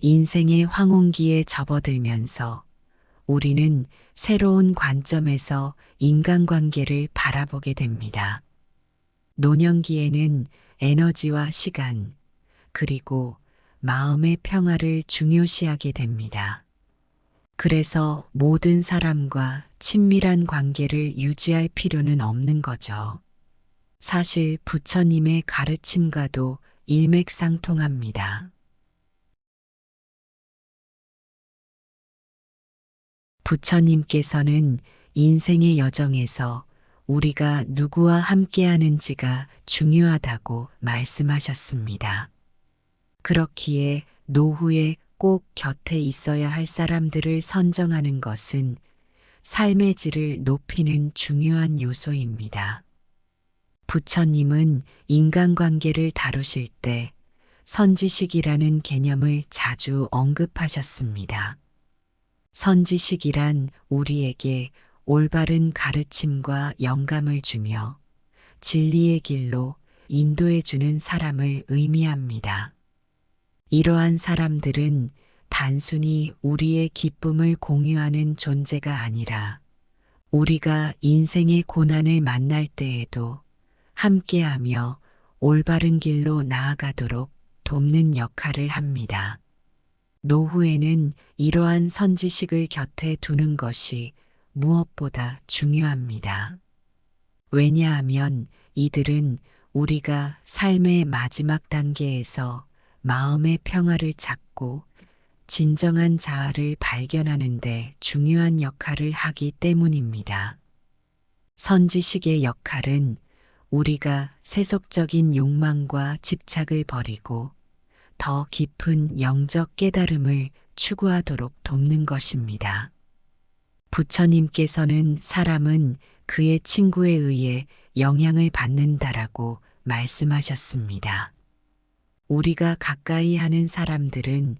인생의 황혼기에 접어들면서 우리는 새로운 관점에서 인간관계를 바라보게 됩니다. 노년기에는 에너지와 시간, 그리고 마음의 평화를 중요시하게 됩니다. 그래서 모든 사람과 친밀한 관계를 유지할 필요는 없는 거죠. 사실 부처님의 가르침과도 일맥상통합니다. 부처님께서는 인생의 여정에서 우리가 누구와 함께하는지가 중요하다고 말씀하셨습니다. 그렇기에 노후에 꼭 곁에 있어야 할 사람들을 선정하는 것은 삶의 질을 높이는 중요한 요소입니다. 부처님은 인간관계를 다루실 때 선지식이라는 개념을 자주 언급하셨습니다. 선지식이란 우리에게 올바른 가르침과 영감을 주며 진리의 길로 인도해 주는 사람을 의미합니다. 이러한 사람들은 단순히 우리의 기쁨을 공유하는 존재가 아니라 우리가 인생의 고난을 만날 때에도 함께하며 올바른 길로 나아가도록 돕는 역할을 합니다. 노후에는 이러한 선지식을 곁에 두는 것이 무엇보다 중요합니다. 왜냐하면 이들은 우리가 삶의 마지막 단계에서 마음의 평화를 찾고 진정한 자아를 발견하는 데 중요한 역할을 하기 때문입니다. 선지식의 역할은 우리가 세속적인 욕망과 집착을 버리고 더 깊은 영적 깨달음을 추구하도록 돕는 것입니다. 부처님께서는 사람은 그의 친구에 의해 영향을 받는다라고 말씀하셨습니다. 우리가 가까이 하는 사람들은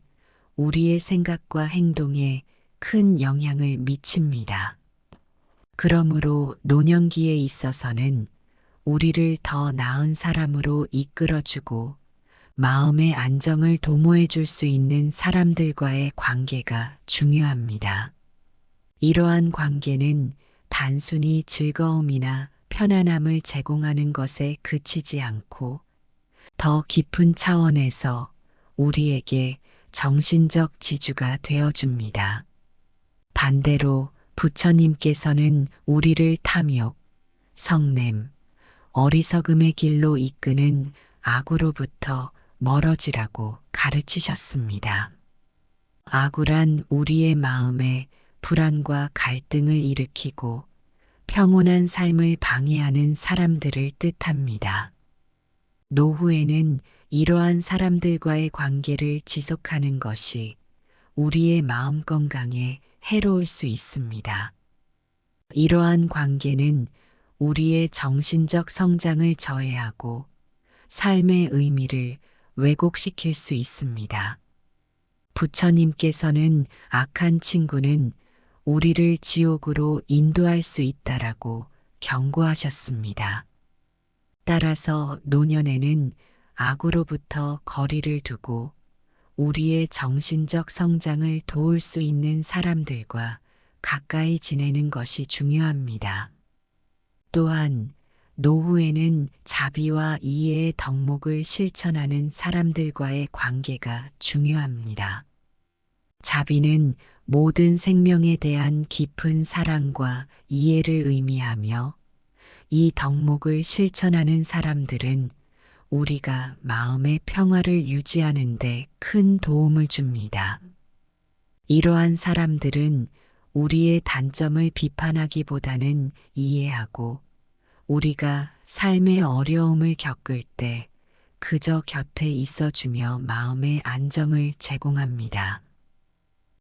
우리의 생각과 행동에 큰 영향을 미칩니다. 그러므로 노년기에 있어서는 우리를 더 나은 사람으로 이끌어주고 마음의 안정을 도모해 줄 수 있는 사람들과의 관계가 중요합니다. 이러한 관계는 단순히 즐거움이나 편안함을 제공하는 것에 그치지 않고 더 깊은 차원에서 우리에게 정신적 지주가 되어줍니다. 반대로 부처님께서는 우리를 탐욕, 성냄, 어리석음의 길로 이끄는 악으로부터 멀어지라고 가르치셨습니다. 악우란 우리의 마음에 불안과 갈등을 일으키고 평온한 삶을 방해하는 사람들을 뜻합니다. 노후에는 이러한 사람들과의 관계를 지속하는 것이 우리의 마음 건강에 해로울 수 있습니다. 이러한 관계는 우리의 정신적 성장을 저해하고 삶의 의미를 왜곡시킬 수 있습니다. 부처님께서는 악한 친구는 우리를 지옥으로 인도할 수 있다라고 경고하셨습니다. 따라서 노년에는 악으로부터 거리를 두고 우리의 정신적 성장을 도울 수 있는 사람들과 가까이 지내는 것이 중요합니다. 또한 노후에는 자비와 이해의 덕목을 실천하는 사람들과의 관계가 중요합니다. 자비는 모든 생명에 대한 깊은 사랑과 이해를 의미하며 이 덕목을 실천하는 사람들은 우리가 마음의 평화를 유지하는 데 큰 도움을 줍니다. 이러한 사람들은 우리의 단점을 비판하기보다는 이해하고 우리가 삶의 어려움을 겪을 때 그저 곁에 있어주며 마음의 안정을 제공합니다.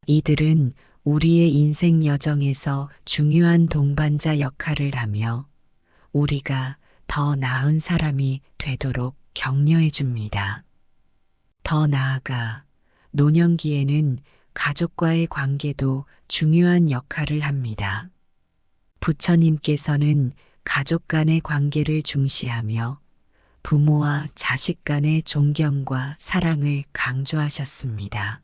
이들은 우리의 인생 여정에서 중요한 동반자 역할을 하며 우리가 더 나은 사람이 되도록 격려해 줍니다. 더 나아가 노년기에는 가족과의 관계도 중요한 역할을 합니다. 부처님께서는 가족 간의 관계를 중시하며 부모와 자식 간의 존경과 사랑을 강조하셨습니다.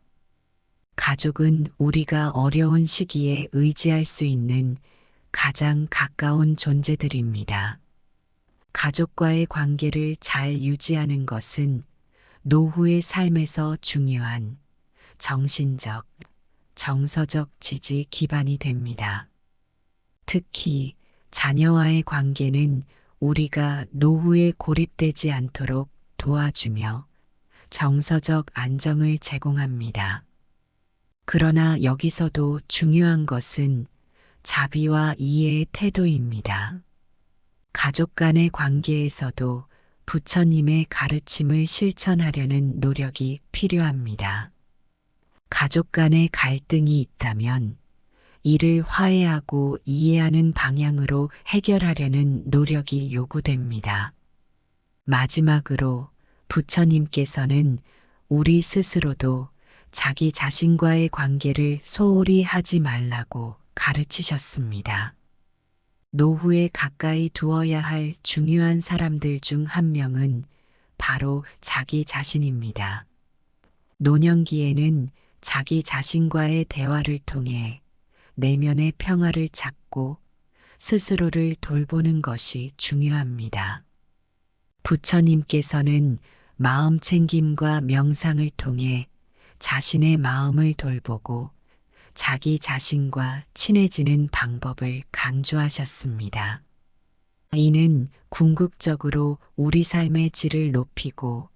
가족은 우리가 어려운 시기에 의지할 수 있는 가장 가까운 존재들입니다. 가족과의 관계를 잘 유지하는 것은 노후의 삶에서 중요한 정신적, 정서적 지지 기반이 됩니다. 특히 자녀와의 관계는 우리가 노후에 고립되지 않도록 도와주며 정서적 안정을 제공합니다. 그러나 여기서도 중요한 것은 자비와 이해의 태도입니다. 가족 간의 관계에서도 부처님의 가르침을 실천하려는 노력이 필요합니다. 가족 간의 갈등이 있다면 이를 화해하고 이해하는 방향으로 해결하려는 노력이 요구됩니다. 마지막으로 부처님께서는 우리 스스로도 자기 자신과의 관계를 소홀히 하지 말라고 가르치셨습니다. 노후에 가까이 두어야 할 중요한 사람들 중 한 명은 바로 자기 자신입니다. 노년기에는 자기 자신과의 대화를 통해 내면의 평화를 찾고 스스로를 돌보는 것이 중요합니다. 부처님께서는 마음 챙김과 명상을 통해 자신의 마음을 돌보고 자기 자신과 친해지는 방법을 강조하셨습니다. 이는 궁극적으로 우리 삶의 질을 높이고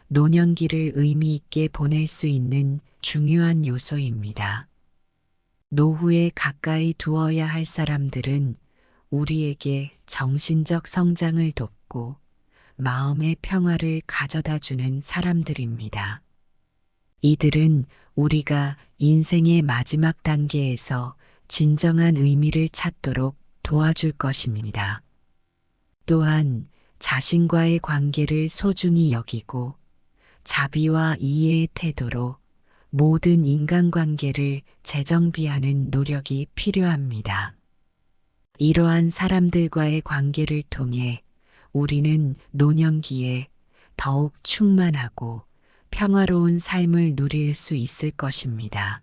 노년기를 의미 있게 보낼 수 있는 중요한 요소입니다. 노후에 가까이 두어야 할 사람들은 우리에게 정신적 성장을 돕고 마음의 평화를 가져다 주는 사람들입니다. 이들은 우리가 인생의 마지막 단계에서 진정한 의미를 찾도록 도와줄 것입니다. 또한 자신과의 관계를 소중히 여기고 자비와 이해의 태도로 모든 인간관계를 재정비하는 노력이 필요합니다. 이러한 사람들과의 관계를 통해 우리는 노년기에 더욱 충만하고 평화로운 삶을 누릴 수 있을 것입니다.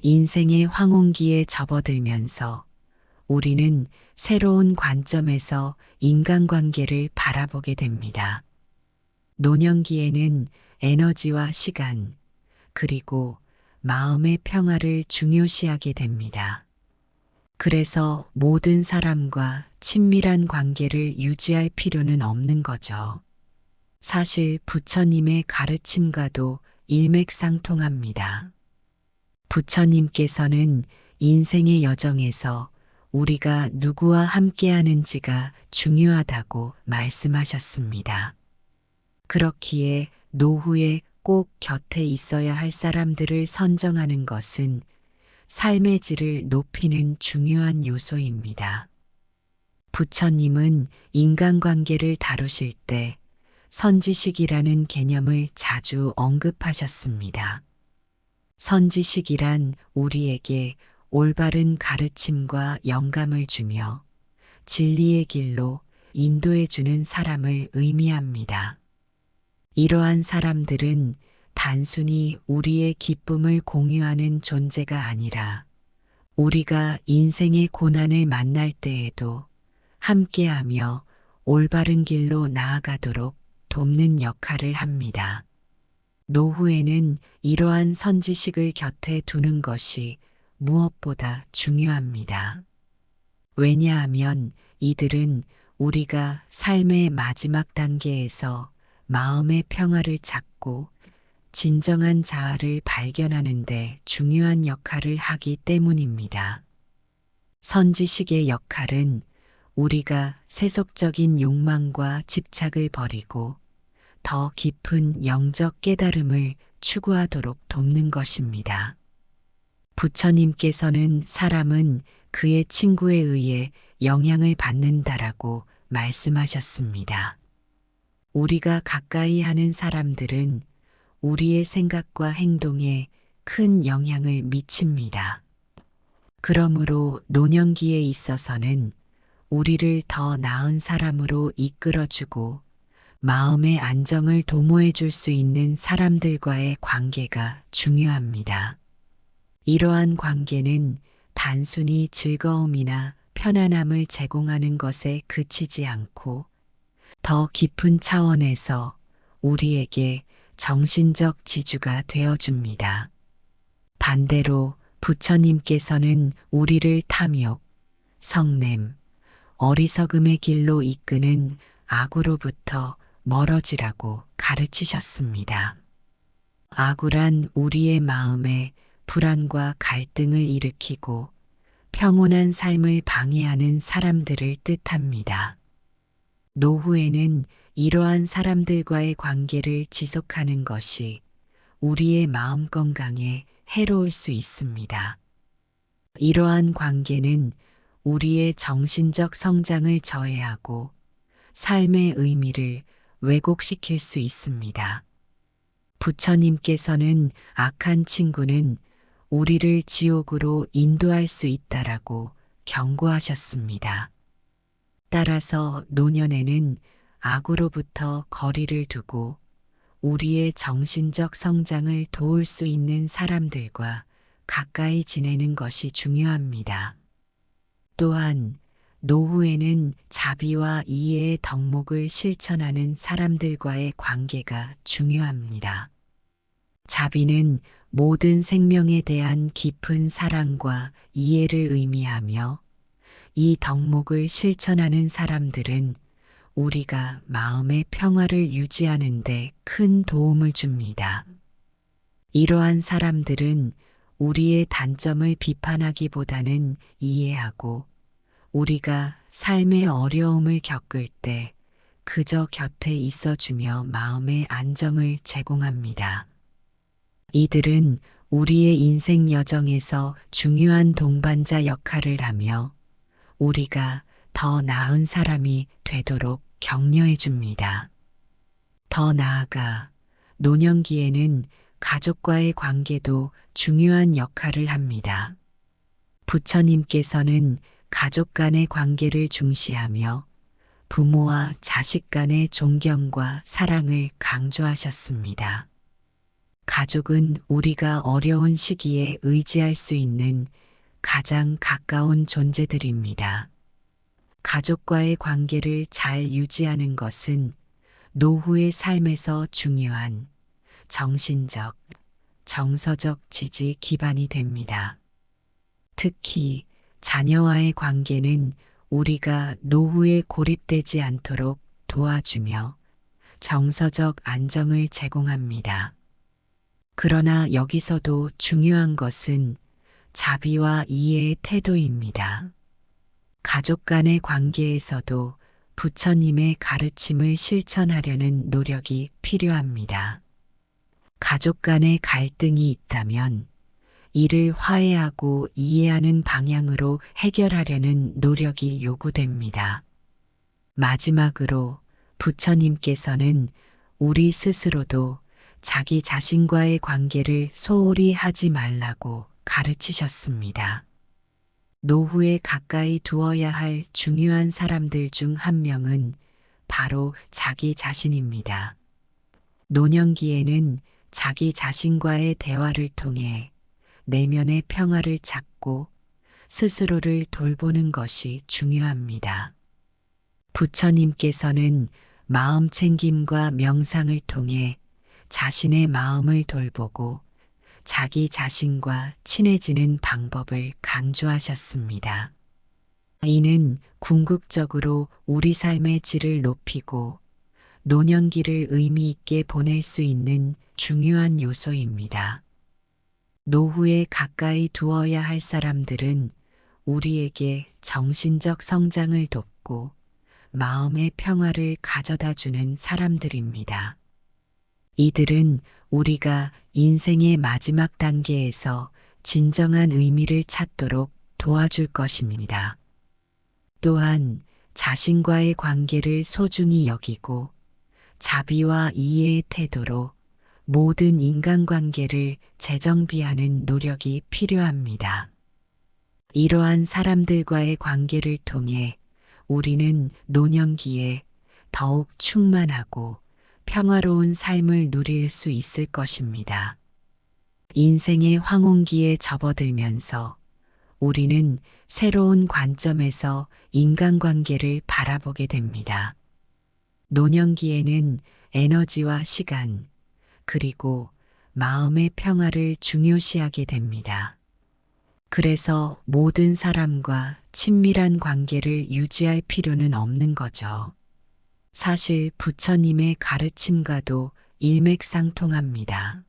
인생의 황혼기에 접어들면서 우리는 새로운 관점에서 인간관계를 바라보게 됩니다. 노년기에는 에너지와 시간, 그리고 마음의 평화를 중요시하게 됩니다. 그래서 모든 사람과 친밀한 관계를 유지할 필요는 없는 거죠. 사실 부처님의 가르침과도 일맥상통합니다. 부처님께서는 인생의 여정에서 우리가 누구와 함께하는지가 중요하다고 말씀하셨습니다. 그렇기에 노후에 꼭 곁에 있어야 할 사람들을 선정하는 것은 삶의 질을 높이는 중요한 요소입니다. 부처님은 인간관계를 다루실 때 선지식이라는 개념을 자주 언급하셨습니다. 선지식이란 우리에게 올바른 가르침과 영감을 주며 진리의 길로 인도해주는 사람을 의미합니다. 이러한 사람들은 단순히 우리의 기쁨을 공유하는 존재가 아니라 우리가 인생의 고난을 만날 때에도 함께하며 올바른 길로 나아가도록 돕는 역할을 합니다. 노후에는 이러한 선지식을 곁에 두는 것이 무엇보다 중요합니다. 왜냐하면 이들은 우리가 삶의 마지막 단계에서 마음의 평화를 찾고 진정한 자아를 발견하는 데 중요한 역할을 하기 때문입니다. 선지식의 역할은 우리가 세속적인 욕망과 집착을 버리고 더 깊은 영적 깨달음을 추구하도록 돕는 것입니다. 부처님께서는 사람은 그의 친구에 의해 영향을 받는다라고 말씀하셨습니다. 우리가 가까이 하는 사람들은 우리의 생각과 행동에 큰 영향을 미칩니다. 그러므로 노년기에 있어서는 우리를 더 나은 사람으로 이끌어주고 마음의 안정을 도모해 줄 수 있는 사람들과의 관계가 중요합니다. 이러한 관계는 단순히 즐거움이나 편안함을 제공하는 것에 그치지 않고 더 깊은 차원에서 우리에게 정신적 지주가 되어줍니다. 반대로 부처님께서는 우리를 탐욕, 성냄, 어리석음의 길로 이끄는 악으로부터 멀어지라고 가르치셨습니다. 악우란 우리의 마음에 불안과 갈등을 일으키고 평온한 삶을 방해하는 사람들을 뜻합니다. 노후에는 이러한 사람들과의 관계를 지속하는 것이 우리의 마음 건강에 해로울 수 있습니다. 이러한 관계는 우리의 정신적 성장을 저해하고 삶의 의미를 왜곡시킬 수 있습니다. 부처님께서는 악한 친구는 우리를 지옥으로 인도할 수 있다라고 경고하셨습니다. 따라서 노년에는 악으로부터 거리를 두고 우리의 정신적 성장을 도울 수 있는 사람들과 가까이 지내는 것이 중요합니다. 또한 노후에는 자비와 이해의 덕목을 실천하는 사람들과의 관계가 중요합니다. 자비는 모든 생명에 대한 깊은 사랑과 이해를 의미하며 이 덕목을 실천하는 사람들은 우리가 마음의 평화를 유지하는 데 큰 도움을 줍니다. 이러한 사람들은 우리의 단점을 비판하기보다는 이해하고 우리가 삶의 어려움을 겪을 때 그저 곁에 있어주며 마음의 안정을 제공합니다. 이들은 우리의 인생 여정에서 중요한 동반자 역할을 하며 우리가 더 나은 사람이 되도록 격려해 줍니다. 더 나아가 노년기에는 가족과의 관계도 중요한 역할을 합니다. 부처님께서는 가족 간의 관계를 중시하며 부모와 자식 간의 존경과 사랑을 강조하셨습니다. 가족은 우리가 어려운 시기에 의지할 수 있는 가장 가까운 존재들입니다. 가족과의 관계를 잘 유지하는 것은 노후의 삶에서 중요한 정신적, 정서적 지지 기반이 됩니다. 특히 자녀와의 관계는 우리가 노후에 고립되지 않도록 도와주며 정서적 안정을 제공합니다. 그러나 여기서도 중요한 것은 자비와 이해의 태도입니다. 가족 간의 관계에서도 부처님의 가르침을 실천하려는 노력이 필요합니다. 가족 간의 갈등이 있다면 이를 화해하고 이해하는 방향으로 해결하려는 노력이 요구됩니다. 마지막으로 부처님께서는 우리 스스로도 자기 자신과의 관계를 소홀히 하지 말라고 가르치셨습니다. 노후에 가까이 두어야 할 중요한 사람들 중 한 명은 바로 자기 자신입니다. 노년기에는 자기 자신과의 대화를 통해 내면의 평화를 찾고 스스로를 돌보는 것이 중요합니다. 부처님께서는 마음 챙김과 명상을 통해 자신의 마음을 돌보고 자기 자신과 친해지는 방법을 강조하셨습니다. 이는 궁극적으로 우리 삶의 질을 높이고 노년기를 의미 있게 보낼 수 있는 중요한 요소입니다. 노후에 가까이 두어야 할 사람들은 우리에게 정신적 성장을 돕고 마음의 평화를 가져다주는 사람들입니다. 이들은 우리가 인생의 마지막 단계에서 진정한 의미를 찾도록 도와줄 것입니다. 또한 자신과의 관계를 소중히 여기고 자비와 이해의 태도로 모든 인간관계를 재정비하는 노력이 필요합니다. 이러한 사람들과의 관계를 통해 우리는 노년기에 더욱 충만하고 평화로운 삶을 누릴 수 있을 것입니다. 인생의 황혼기에 접어들면서 우리는 새로운 관점에서 인간관계를 바라보게 됩니다. 노년기에는 에너지와 시간, 그리고 마음의 평화를 중요시하게 됩니다. 그래서 모든 사람과 친밀한 관계를 유지할 필요는 없는 거죠. 사실 부처님의 가르침과도 일맥상통합니다.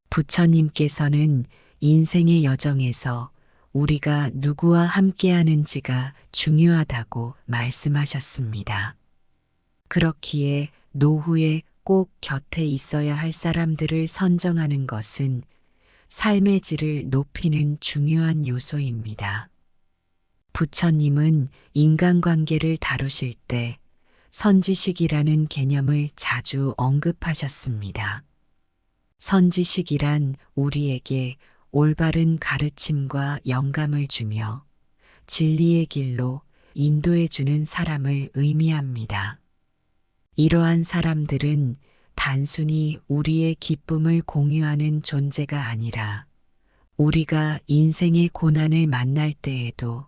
부처님께서는 인생의 여정에서 우리가 누구와 함께하는지가 중요하다고 말씀하셨습니다. 그렇기에 노후에 꼭 곁에 있어야 할 사람들을 선정하는 것은 삶의 질을 높이는 중요한 요소입니다. 부처님은 인간관계를 다루실 때 선지식이라는 개념을 자주 언급하셨습니다. 선지식이란 우리에게 올바른 가르침과 영감을 주며 진리의 길로 인도해주는 사람을 의미합니다. 이러한 사람들은 단순히 우리의 기쁨을 공유하는 존재가 아니라 우리가 인생의 고난을 만날 때에도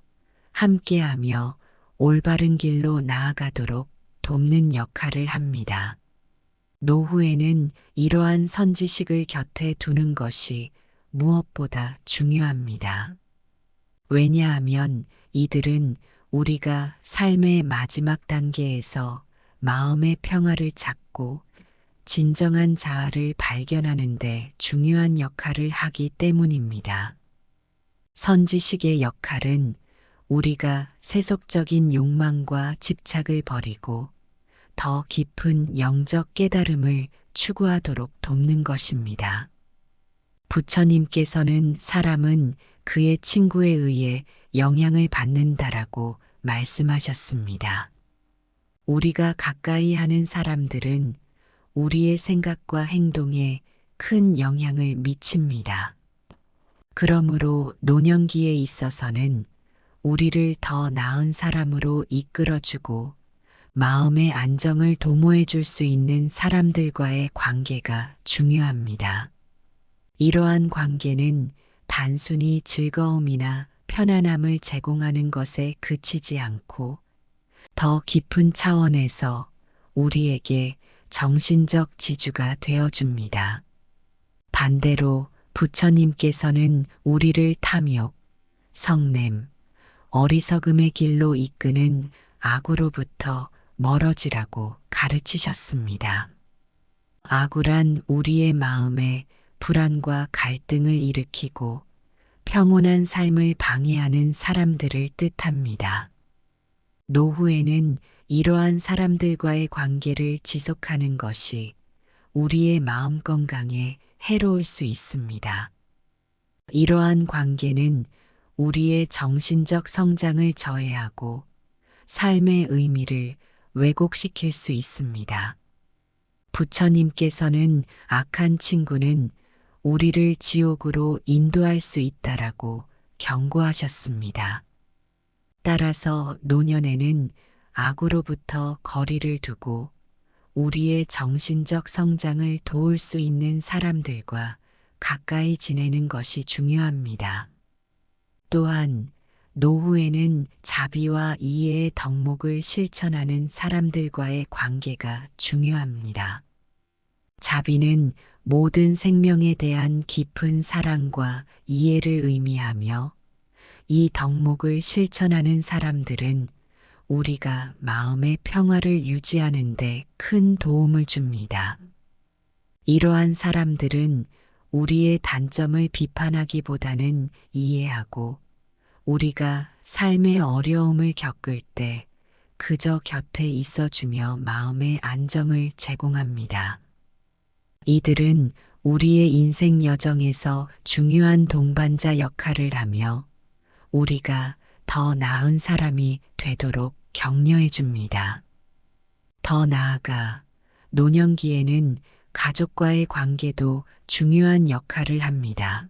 함께하며 올바른 길로 나아가도록 돕는 역할을 합니다. 노후에는 이러한 선지식을 곁에 두는 것이 무엇보다 중요합니다. 왜냐하면 이들은 우리가 삶의 마지막 단계에서 마음의 평화를 찾고 진정한 자아를 발견하는 데 중요한 역할을 하기 때문입니다. 선지식의 역할은 우리가 세속적인 욕망과 집착을 버리고 더 깊은 영적 깨달음을 추구하도록 돕는 것입니다. 부처님께서는 사람은 그의 친구에 의해 영향을 받는다라고 말씀하셨습니다. 우리가 가까이 하는 사람들은 우리의 생각과 행동에 큰 영향을 미칩니다. 그러므로 노년기에 있어서는 우리를 더 나은 사람으로 이끌어주고 마음의 안정을 도모해 줄 수 있는 사람들과의 관계가 중요합니다. 이러한 관계는 단순히 즐거움이나 편안함을 제공하는 것에 그치지 않고 더 깊은 차원에서 우리에게 정신적 지주가 되어줍니다. 반대로 부처님께서는 우리를 탐욕, 성냄, 어리석음의 길로 이끄는 악으로부터 멀어지라고 가르치셨습니다. 악우란 우리의 마음에 불안과 갈등을 일으키고 평온한 삶을 방해하는 사람들을 뜻합니다. 노후에는 이러한 사람들과의 관계를 지속하는 것이 우리의 마음 건강에 해로울 수 있습니다. 이러한 관계는 우리의 정신적 성장을 저해하고 삶의 의미를 왜곡시킬 수 있습니다. 부처님께서는 악한 친구는 우리를 지옥으로 인도할 수 있다라고 경고하셨습니다. 따라서 노년에는 악으로부터 거리를 두고 우리의 정신적 성장을 도울 수 있는 사람들과 가까이 지내는 것이 중요합니다. 또한 노후에는 자비와 이해의 덕목을 실천하는 사람들과의 관계가 중요합니다. 자비는 모든 생명에 대한 깊은 사랑과 이해를 의미하며 이 덕목을 실천하는 사람들은 우리가 마음의 평화를 유지하는 데 큰 도움을 줍니다. 이러한 사람들은 우리의 단점을 비판하기보다는 이해하고 우리가 삶의 어려움을 겪을 때 그저 곁에 있어주며 마음의 안정을 제공합니다. 이들은 우리의 인생 여정에서 중요한 동반자 역할을 하며 우리가 더 나은 사람이 되도록 격려해 줍니다. 더 나아가 노년기에는 가족과의 관계도 중요한 역할을 합니다.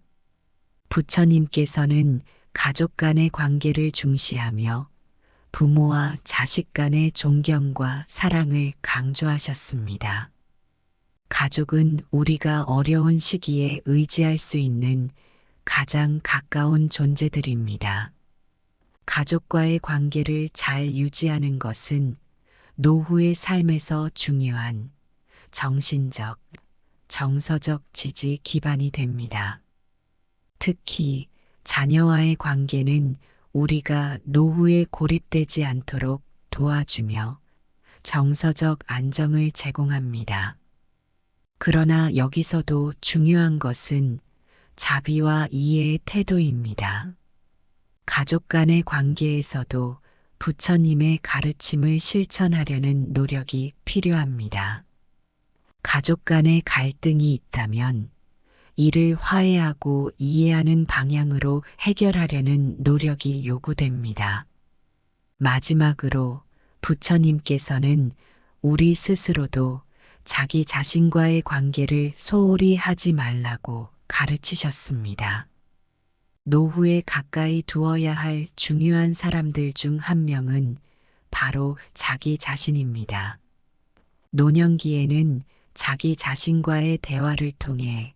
부처님께서는 가족 간의 관계를 중시하며 부모와 자식 간의 존경과 사랑을 강조하셨습니다. 가족은 우리가 어려운 시기에 의지할 수 있는 가장 가까운 존재들입니다. 가족과의 관계를 잘 유지하는 것은 노후의 삶에서 중요한 정신적, 정서적 지지 기반이 됩니다. 특히 자녀와의 관계는 우리가 노후에 고립되지 않도록 도와주며 정서적 안정을 제공합니다. 그러나 여기서도 중요한 것은 자비와 이해의 태도입니다. 가족 간의 관계에서도 부처님의 가르침을 실천하려는 노력이 필요합니다. 가족 간의 갈등이 있다면 이를 화해하고 이해하는 방향으로 해결하려는 노력이 요구됩니다. 마지막으로 부처님께서는 우리 스스로도 자기 자신과의 관계를 소홀히 하지 말라고 가르치셨습니다. 노후에 가까이 두어야 할 중요한 사람들 중 한 명은 바로 자기 자신입니다. 노년기에는 자기 자신과의 대화를 통해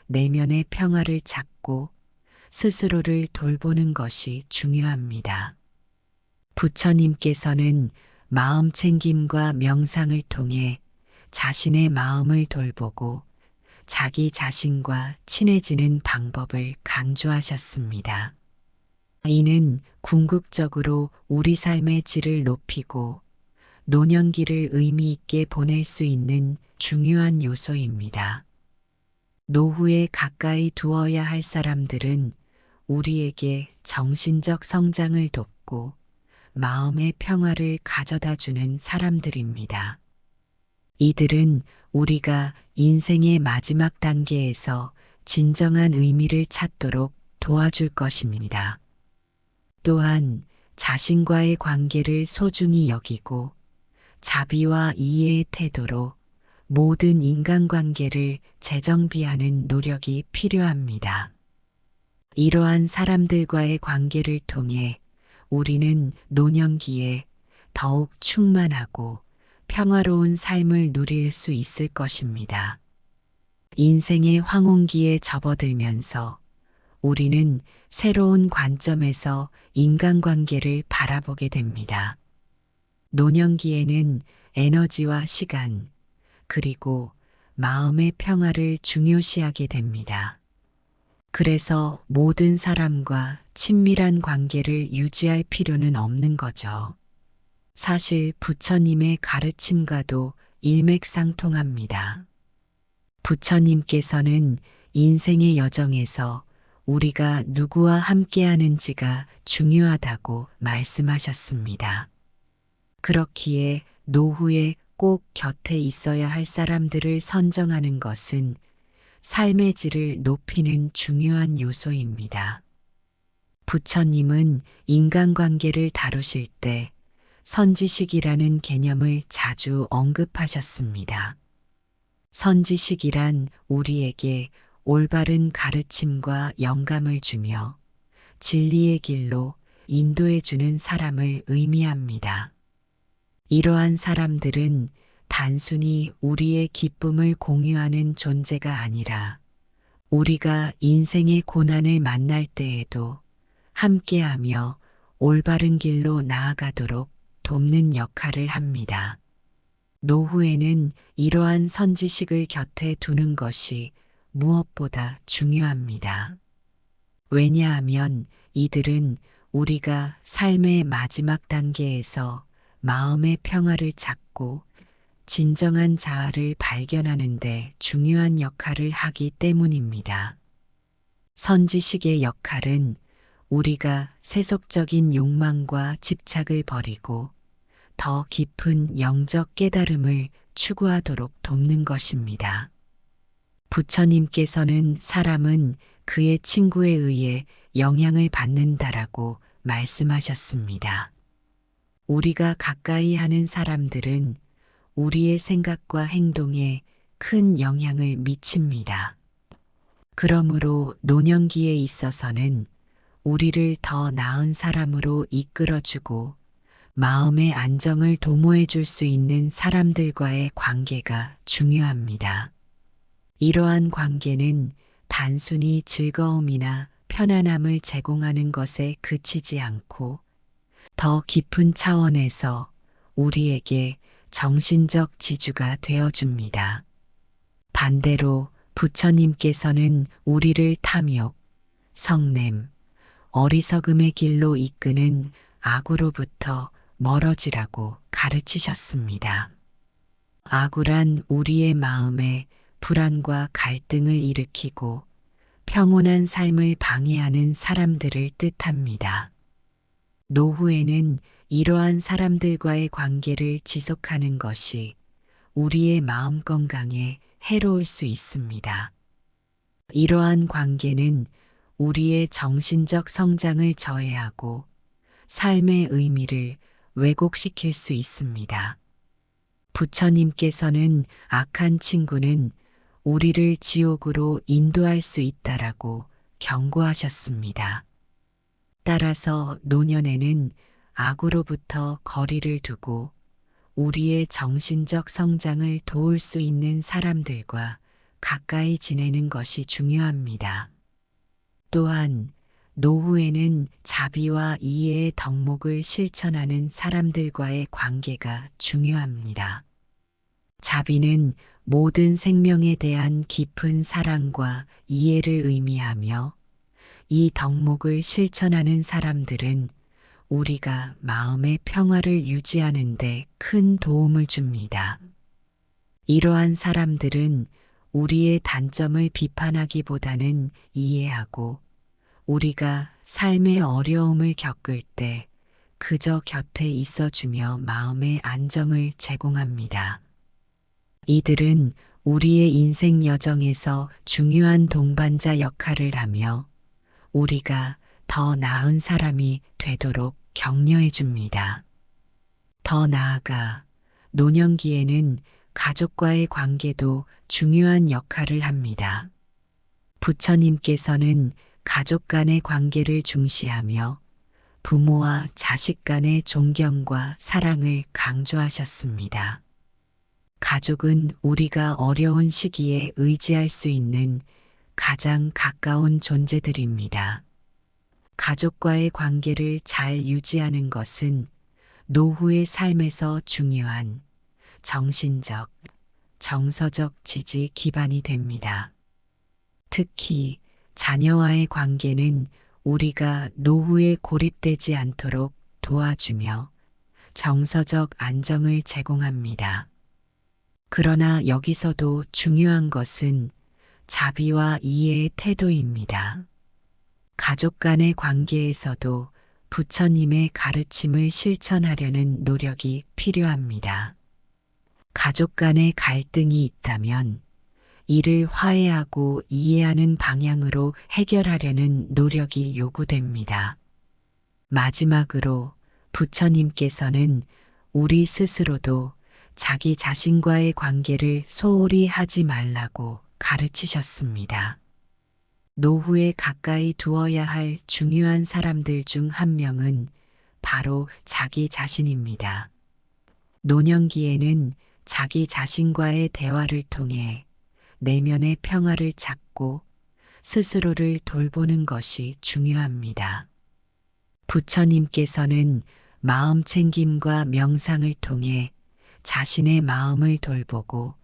내면의 평화를 찾고 스스로를 돌보는 것이 중요합니다. 부처님께서는 마음 챙김과 명상을 통해 자신의 마음을 돌보고 자기 자신과 친해지는 방법을 강조하셨습니다. 이는 궁극적으로 우리 삶의 질을 높이고 노년기를 의미 있게 보낼 수 있는 중요한 요소입니다. 노후에 가까이 두어야 할 사람들은 우리에게 정신적 성장을 돕고 마음의 평화를 가져다 주는 사람들입니다. 이들은 우리가 인생의 마지막 단계에서 진정한 의미를 찾도록 도와줄 것입니다. 또한 자신과의 관계를 소중히 여기고 자비와 이해의 태도로 모든 인간관계를 재정비하는 노력이 필요합니다. 이러한 사람들과의 관계를 통해 우리는 노년기에 더욱 충만하고 평화로운 삶을 누릴 수 있을 것입니다. 인생의 황혼기에 접어들면서 우리는 새로운 관점에서 인간관계를 바라보게 됩니다. 노년기에는 에너지와 시간, 그리고 마음의 평화를 중요시하게 됩니다. 그래서 모든 사람과 친밀한 관계를 유지할 필요는 없는 거죠. 사실 부처님의 가르침과도 일맥상통합니다. 부처님께서는 인생의 여정에서 우리가 누구와 함께하는지가 중요하다고 말씀하셨습니다. 그렇기에 노후에 꼭 곁에 있어야 할 사람들을 선정하는 것은 삶의 질을 높이는 중요한 요소입니다. 부처님은 인간관계를 다루실 때 선지식이라는 개념을 자주 언급하셨습니다. 선지식이란 우리에게 올바른 가르침과 영감을 주며 진리의 길로 인도해주는 사람을 의미합니다. 이러한 사람들은 단순히 우리의 기쁨을 공유하는 존재가 아니라 우리가 인생의 고난을 만날 때에도 함께하며 올바른 길로 나아가도록 돕는 역할을 합니다. 노후에는 이러한 선지식을 곁에 두는 것이 무엇보다 중요합니다. 왜냐하면 이들은 우리가 삶의 마지막 단계에서 마음의 평화를 찾고 진정한 자아를 발견하는 데 중요한 역할을 하기 때문입니다. 선지식의 역할은 우리가 세속적인 욕망과 집착을 버리고 더 깊은 영적 깨달음을 추구하도록 돕는 것입니다. 부처님께서는 사람은 그의 친구에 의해 영향을 받는다라고 말씀하셨습니다. 우리가 가까이 하는 사람들은 우리의 생각과 행동에 큰 영향을 미칩니다. 그러므로 노년기에 있어서는 우리를 더 나은 사람으로 이끌어주고 마음의 안정을 도모해 줄 수 있는 사람들과의 관계가 중요합니다. 이러한 관계는 단순히 즐거움이나 편안함을 제공하는 것에 그치지 않고 더 깊은 차원에서 우리에게 정신적 지주가 되어줍니다. 반대로 부처님께서는 우리를 탐욕, 성냄, 어리석음의 길로 이끄는 악으로부터 멀어지라고 가르치셨습니다. 악우란 우리의 마음에 불안과 갈등을 일으키고 평온한 삶을 방해하는 사람들을 뜻합니다. 노후에는 이러한 사람들과의 관계를 지속하는 것이 우리의 마음 건강에 해로울 수 있습니다. 이러한 관계는 우리의 정신적 성장을 저해하고 삶의 의미를 왜곡시킬 수 있습니다. 부처님께서는 악한 친구는 우리를 지옥으로 인도할 수 있다라고 경고하셨습니다. 따라서 노년에는 악으로부터 거리를 두고 우리의 정신적 성장을 도울 수 있는 사람들과 가까이 지내는 것이 중요합니다. 또한 노후에는 자비와 이해의 덕목을 실천하는 사람들과의 관계가 중요합니다. 자비는 모든 생명에 대한 깊은 사랑과 이해를 의미하며 이 덕목을 실천하는 사람들은 우리가 마음의 평화를 유지하는 데 큰 도움을 줍니다. 이러한 사람들은 우리의 단점을 비판하기보다는 이해하고 우리가 삶의 어려움을 겪을 때 그저 곁에 있어주며 마음의 안정을 제공합니다. 이들은 우리의 인생 여정에서 중요한 동반자 역할을 하며 우리가 더 나은 사람이 되도록 격려해 줍니다. 더 나아가 노년기에는 가족과의 관계도 중요한 역할을 합니다. 부처님께서는 가족 간의 관계를 중시하며 부모와 자식 간의 존경과 사랑을 강조하셨습니다. 가족은 우리가 어려운 시기에 의지할 수 있는 가장 가까운 존재들입니다. 가족과의 관계를 잘 유지하는 것은 노후의 삶에서 중요한 정신적, 정서적 지지 기반이 됩니다. 특히 자녀와의 관계는 우리가 노후에 고립되지 않도록 도와주며 정서적 안정을 제공합니다. 그러나 여기서도 중요한 것은 자비와 이해의 태도입니다. 가족 간의 관계에서도 부처님의 가르침을 실천하려는 노력이 필요합니다. 가족 간의 갈등이 있다면 이를 화해하고 이해하는 방향으로 해결하려는 노력이 요구됩니다. 마지막으로 부처님께서는 우리 스스로도 자기 자신과의 관계를 소홀히 하지 말라고 가르치셨습니다. 노후에 가까이 두어야 할 중요한 사람들 중 한 명은 바로 자기 자신입니다. 노년기에는 자기 자신과의 대화를 통해 내면의 평화를 찾고 스스로를 돌보는 것이 중요합니다. 부처님께서는 마음 챙김과 명상을 통해 자신의 마음을 돌보고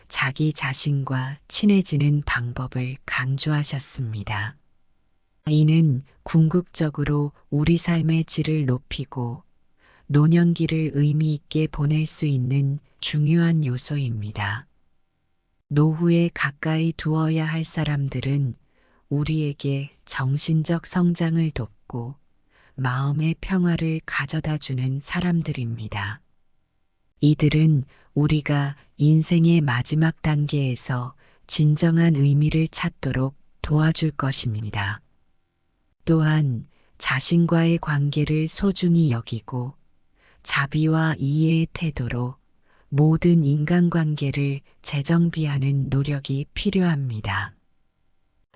자기 자신과 친해지는 방법을 강조하셨습니다. 이는 궁극적으로 우리 삶의 질을 높이고 노년기를 의미 있게 보낼 수 있는 중요한 요소입니다. 노후에 가까이 두어야 할 사람들은 우리에게 정신적 성장을 돕고 마음의 평화를 가져다 주는 사람들입니다. 이들은 우리가 인생의 마지막 단계에서 진정한 의미를 찾도록 도와줄 것입니다. 또한 자신과의 관계를 소중히 여기고 자비와 이해의 태도로 모든 인간관계를 재정비하는 노력이 필요합니다.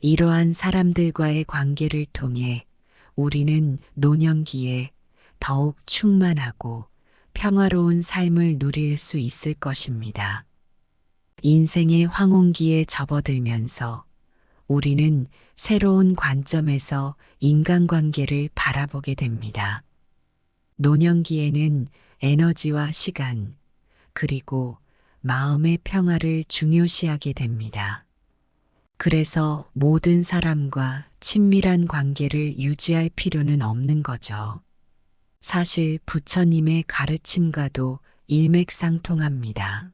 이러한 사람들과의 관계를 통해 우리는 노년기에 더욱 충만하고 평화로운 삶을 누릴 수 있을 것입니다. 인생의 황혼기에 접어들면서 우리는 새로운 관점에서 인간관계를 바라보게 됩니다. 노년기에는 에너지와 시간, 그리고 마음의 평화를 중요시하게 됩니다. 그래서 모든 사람과 친밀한 관계를 유지할 필요는 없는 거죠. 사실 부처님의 가르침과도 일맥상통합니다.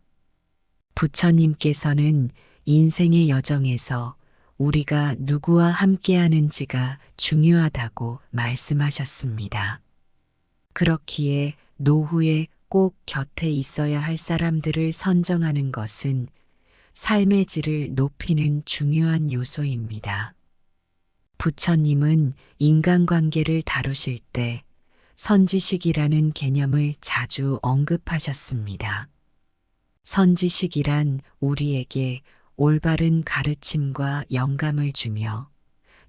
부처님께서는 인생의 여정에서 우리가 누구와 함께하는지가 중요하다고 말씀하셨습니다. 그렇기에 노후에 꼭 곁에 있어야 할 사람들을 선정하는 것은 삶의 질을 높이는 중요한 요소입니다. 부처님은 인간관계를 다루실 때 선지식이라는 개념을 자주 언급하셨습니다. 선지식이란 우리에게 올바른 가르침과 영감을 주며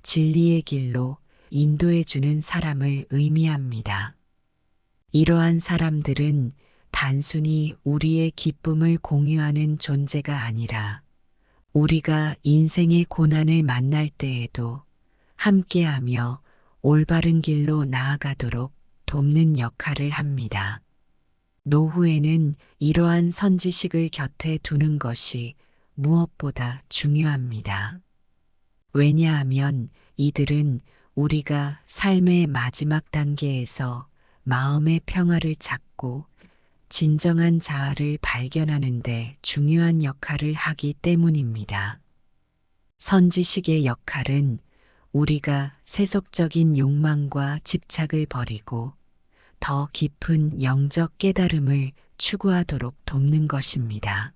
진리의 길로 인도해주는 사람을 의미합니다. 이러한 사람들은 단순히 우리의 기쁨을 공유하는 존재가 아니라 우리가 인생의 고난을 만날 때에도 함께하며 올바른 길로 나아가도록 돕는 역할을 합니다. 노후에는 이러한 선지식을 곁에 두는 것이 무엇보다 중요합니다. 왜냐하면 이들은 우리가 삶의 마지막 단계에서 마음의 평화를 찾고 진정한 자아를 발견하는 데 중요한 역할을 하기 때문입니다. 선지식의 역할은 우리가 세속적인 욕망과 집착을 버리고 더 깊은 영적 깨달음을 추구하도록 돕는 것입니다.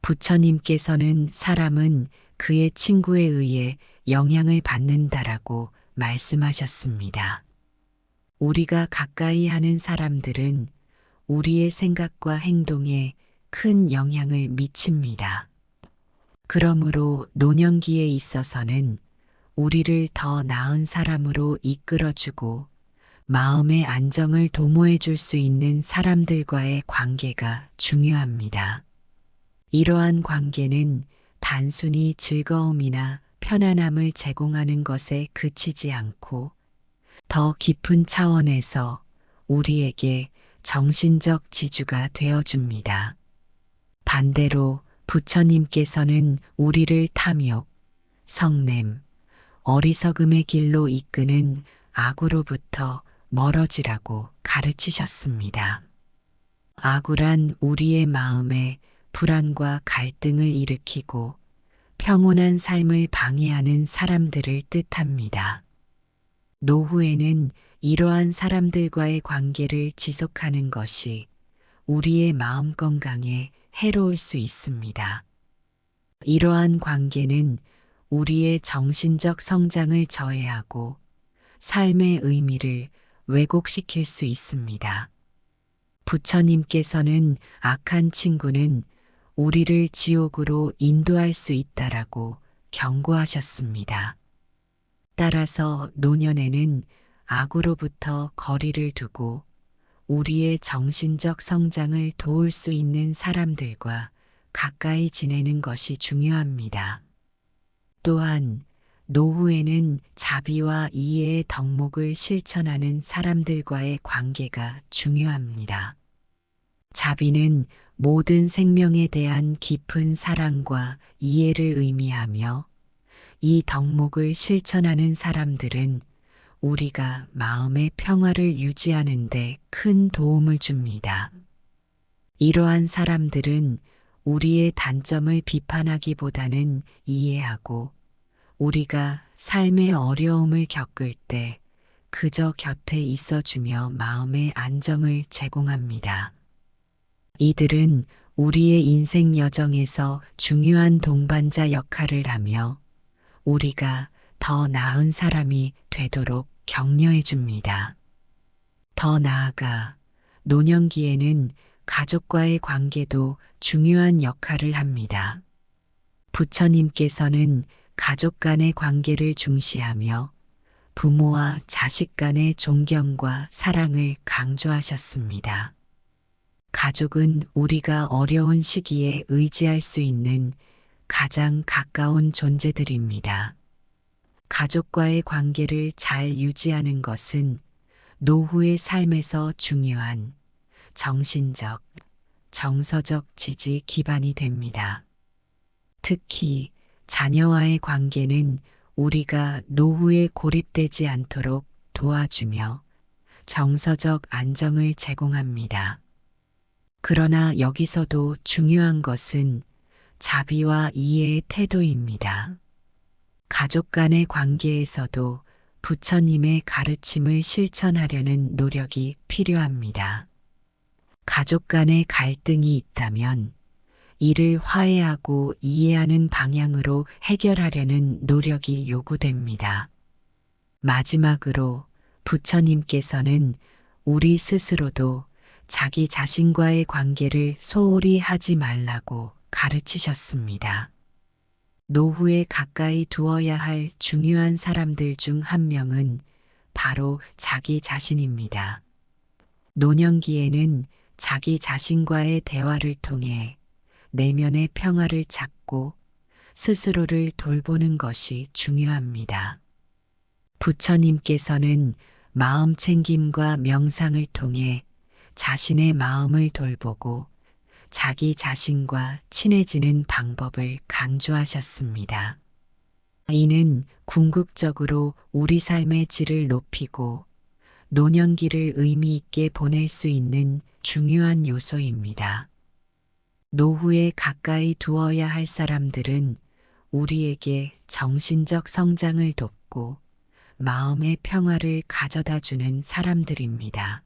부처님께서는 사람은 그의 친구에 의해 영향을 받는다라고 말씀하셨습니다. 우리가 가까이 하는 사람들은 우리의 생각과 행동에 큰 영향을 미칩니다. 그러므로 노년기에 있어서는 우리를 더 나은 사람으로 이끌어주고 마음의 안정을 도모해 줄 수 있는 사람들과의 관계가 중요합니다. 이러한 관계는 단순히 즐거움이나 편안함을 제공하는 것에 그치지 않고 더 깊은 차원에서 우리에게 정신적 지주가 되어줍니다. 반대로 부처님께서는 우리를 탐욕, 성냄, 어리석음의 길로 이끄는 악으로부터 멀어지라고 가르치셨습니다. 악우란 우리의 마음에 불안과 갈등을 일으키고 평온한 삶을 방해하는 사람들을 뜻합니다. 노후에는 이러한 사람들과의 관계를 지속하는 것이 우리의 마음 건강에 해로울 수 있습니다. 이러한 관계는 우리의 정신적 성장을 저해하고 삶의 의미를 왜곡시킬 수 있습니다. 부처님께서는 악한 친구는 우리를 지옥으로 인도할 수 있다라고 경고하셨습니다. 따라서 노년에는 악으로부터 거리를 두고 우리의 정신적 성장을 도울 수 있는 사람들과 가까이 지내는 것이 중요합니다. 또한 노후에는 자비와 이해의 덕목을 실천하는 사람들과의 관계가 중요합니다. 자비는 모든 생명에 대한 깊은 사랑과 이해를 의미하며 이 덕목을 실천하는 사람들은 우리가 마음의 평화를 유지하는 데 큰 도움을 줍니다. 이러한 사람들은 우리의 단점을 비판하기보다는 이해하고 우리가 삶의 어려움을 겪을 때 그저 곁에 있어주며 마음의 안정을 제공합니다. 이들은 우리의 인생 여정에서 중요한 동반자 역할을 하며 우리가 더 나은 사람이 되도록 격려해 줍니다. 더 나아가 노년기에는 가족과의 관계도 중요한 역할을 합니다. 부처님께서는 가족 간의 관계를 중시하며 부모와 자식 간의 존경과 사랑을 강조하셨습니다. 가족은 우리가 어려운 시기에 의지할 수 있는 가장 가까운 존재들입니다. 가족과의 관계를 잘 유지하는 것은 노후의 삶에서 중요한 정신적, 정서적 지지 기반이 됩니다. 특히 자녀와의 관계는 우리가 노후에 고립되지 않도록 도와주며 정서적 안정을 제공합니다. 그러나 여기서도 중요한 것은 자비와 이해의 태도입니다. 가족 간의 관계에서도 부처님의 가르침을 실천하려는 노력이 필요합니다. 가족 간의 갈등이 있다면 이를 화해하고 이해하는 방향으로 해결하려는 노력이 요구됩니다. 마지막으로 부처님께서는 우리 스스로도 자기 자신과의 관계를 소홀히 하지 말라고 가르치셨습니다. 노후에 가까이 두어야 할 중요한 사람들 중 한 명은 바로 자기 자신입니다. 노년기에는 자기 자신과의 대화를 통해 내면의 평화를 찾고 스스로를 돌보는 것이 중요합니다. 부처님께서는 마음 챙김과 명상을 통해 자신의 마음을 돌보고 자기 자신과 친해지는 방법을 강조하셨습니다. 이는 궁극적으로 우리 삶의 질을 높이고 노년기를 의미 있게 보낼 수 있는 중요한 요소입니다. 노후에 가까이 두어야 할 사람들은 우리에게 정신적 성장을 돕고 마음의 평화를 가져다 주는 사람들입니다.